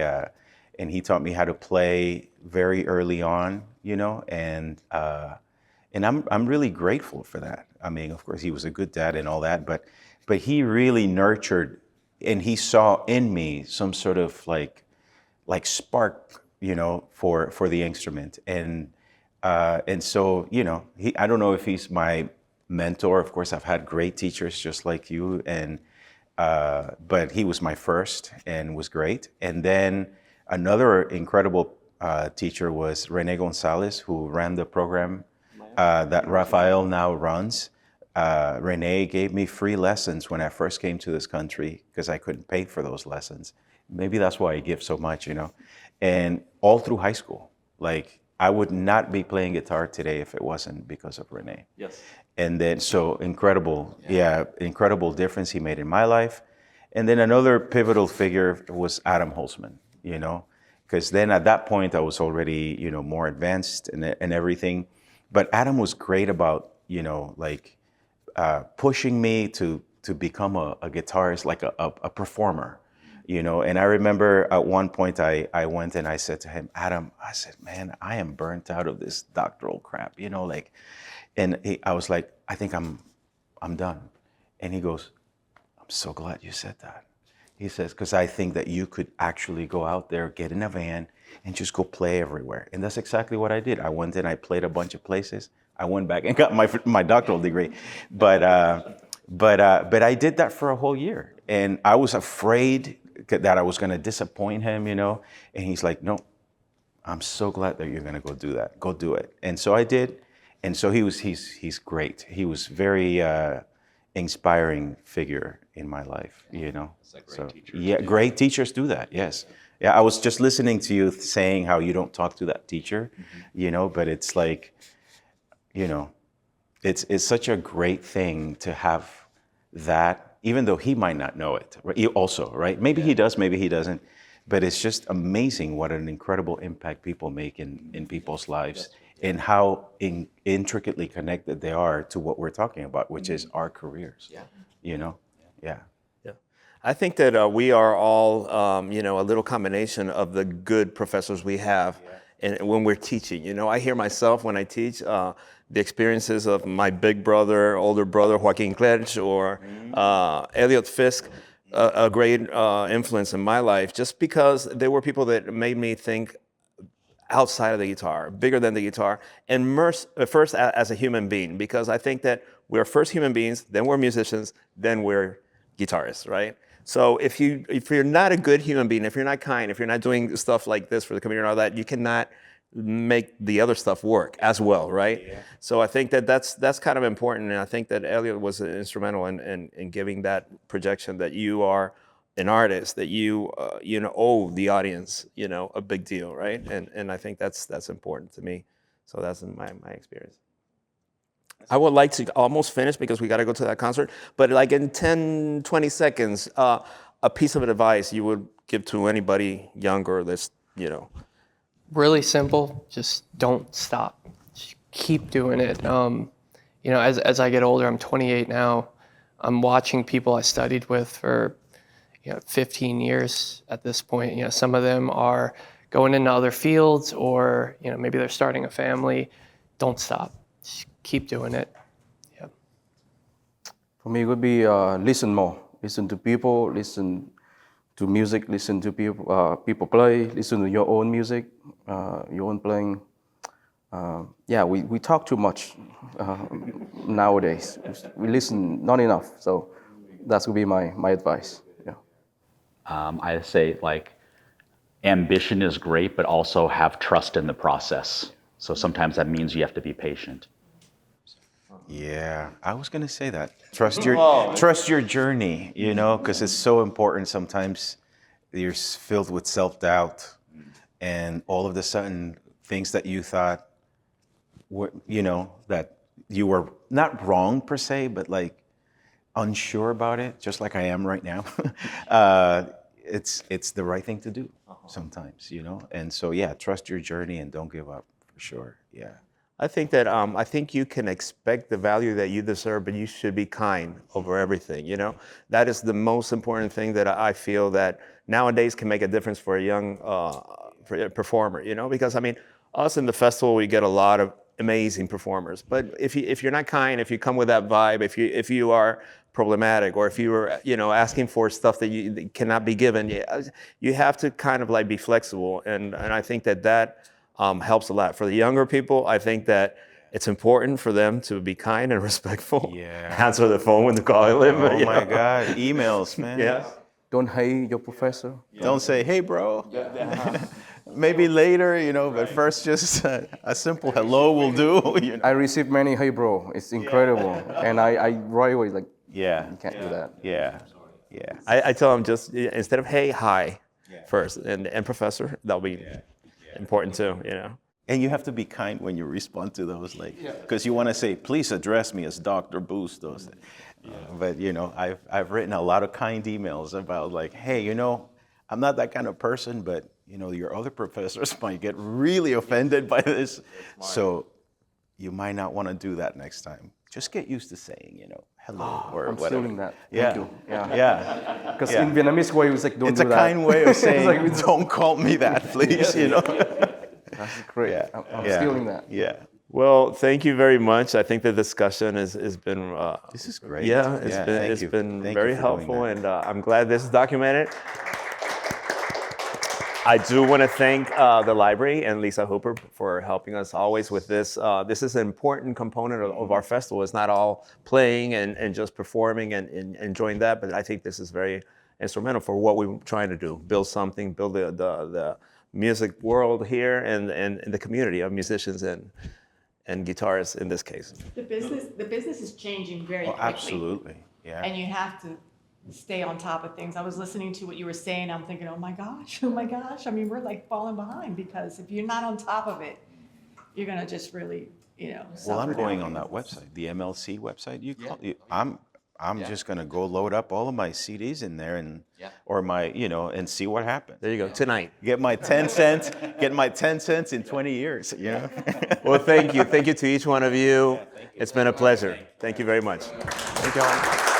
taught me how to play very early on, and I'm really grateful for that. I mean, of course, he was a good dad and all that, but he really nurtured, and he saw in me some sort of like spark, for the instrument, and so I don't know if he's my mentor. Of course, I've had great teachers just like you, and but he was my first and was great. And then another incredible teacher was Rene Gonzalez, who ran the program that Rafael now runs. Rene gave me free lessons when I first came to this country because I couldn't pay for those lessons. Maybe that's why I give so much, And all through high school, I would not be playing guitar today if it wasn't because of Rene.
Yes.
And then, so incredible, incredible difference he made in my life. And then another pivotal figure was Adam Holzman, because then at that point I was already, more advanced and everything. But Adam was great about, pushing me to become a guitarist, like a performer, And I remember at one point I went and I said to him, Adam, I said, man, I am burnt out of this doctoral crap, And I was like, I think I'm done. And he goes, I'm so glad you said that. He says, because I think that you could actually go out there, get in a van, and just go play everywhere. And that's exactly what I did. I went and I played a bunch of places. I went back and got my doctoral degree. But I did that for a whole year. And I was afraid that I was going to disappoint him, And he's like, no, I'm so glad that you're going to go do that. Go do it. And so I did. And so he's great. He was very inspiring figure in my life,
It's like great teachers.
Yeah, great teachers do that. Yes. Yeah, I was just listening to you saying how you don't talk to that teacher, but it's like, it's such a great thing to have that, even though he might not know it. Right? Also, right? Maybe he does, maybe he doesn't. But it's just amazing what an incredible impact people make in people's lives, and how intricately connected they are to what we're talking about, which is our careers.
Yeah. I think that we are all, a little combination of the good professors we have, and when we're teaching. I hear myself when I teach the experiences of my big brother, older brother Joaquin Clerch, or Elliot Fisk, a great influence in my life, just because they were people that made me think outside of the guitar, bigger than the guitar, and first as a human being, because I think that we're first human beings, then we're musicians, then we're guitarists, right? So if you're not a good human being, if you're not kind, if you're not doing stuff like this for the community and all that, you cannot make the other stuff work as well, right? Yeah. So I think that that's kind of important, and I think that Elliot was instrumental in giving that projection that you are an artist, that you owe the audience a big deal, right? And I think that's important to me. So that's my experience. I would like to almost finish because we got to go to that concert, but like in 10, 20 seconds, a piece of advice you would give to anybody younger that's,
Really simple, just don't stop. Just keep doing it. As I get older, I'm 28 now, I'm watching people I studied with for 15 years at this point. Some of them are going into other fields, or maybe they're starting a family. Don't stop. Just keep doing it. Yeah.
For me, it would be listen more. Listen to people, listen to music, listen to people play, listen to your own music, your own playing. We talk too much nowadays. We listen not enough. So that would be my advice. Yeah.
I say ambition is great, but also have trust in the process. So sometimes that means you have to be patient.
Yeah, I was gonna say that. Trust your journey, you know, because it's so important. Sometimes you're filled with self-doubt, and all of a sudden, things that you thought were, you know, that you were not wrong per se, but like unsure about it, just like I am right now. It's the right thing to do sometimes, you know. And so yeah, trust your journey and don't give up for sure. Yeah.
I think that I think you can expect the value that you deserve, but you should be kind over everything. You know, that is the most important thing that I feel that nowadays can make a difference for a young performer. You know, because I mean, us in the festival we get a lot of amazing performers, but if you're not kind, if you come with that vibe, if you are problematic, or if you are asking for stuff that cannot be given, you have to kind of like be flexible, and I think that. Helps a lot. For the younger people, I think that it's important for them to be kind and respectful.
Yeah.
Answer the phone when they call them.
Oh my God, emails, man.
Yeah.
Don't hate your professor.
Don't say, hey, bro. Maybe later, you know, but first just a simple hello will do. You know?
I received many hey bro. It's incredible. And I right away like,
Yeah.
you can't do that.
Yeah. Yeah.
I tell them just instead of hey, hi first, and professor, that'll be important too, you know.
And you have to be kind when you respond to those, like, because you want to say, please address me as Dr. Bustos. But, you know, I've written a lot of kind emails about like, hey, you know, I'm not that kind of person, but, you know, your other professors might get really offended by this. So you might not want to do that next time. Just get used to saying, you know, hello or
I'm
whatever.
stealing that.
Yeah.
Thank you. Yeah.
Yeah.
Because in Vietnamese way, it was like, don't
It's
do
a
that.
kind way of saying,
like,
don't call me that, please, you know.
That's great.
Yeah.
I'm stealing that.
Yeah.
Well, thank you very much. I think the discussion has been
This is great.
yeah, it's
thank
been
you
very
for doing
helpful,
that.
and I'm glad this is documented. I do want to thank the library and Lisa Hooper for helping us always with this. This is an important component of our festival. It's not all playing and just performing and enjoying that, but I think this is very instrumental for what we're trying to do. Build something, build the music world here and the community of musicians and guitarists in this case.
The business is changing very
Oh,
quickly.
absolutely. Yeah.
And you have to stay on top of things. I was listening to what you were saying. I'm thinking, oh my gosh. I mean, we're like falling behind, because if you're not on top of it, you're going to just really,
Well,
suffer
I'm going
down.
on that website, the MLC website. I'm just gonna go load up all of my CDs in there or my, and see what happens.
There you go, tonight.
Get my 10 cents. Get my 10 cents in 20 years. You know.
Well, thank you. Thank you to each one of you. It's been a pleasure. Thank you very much.
Thank you all.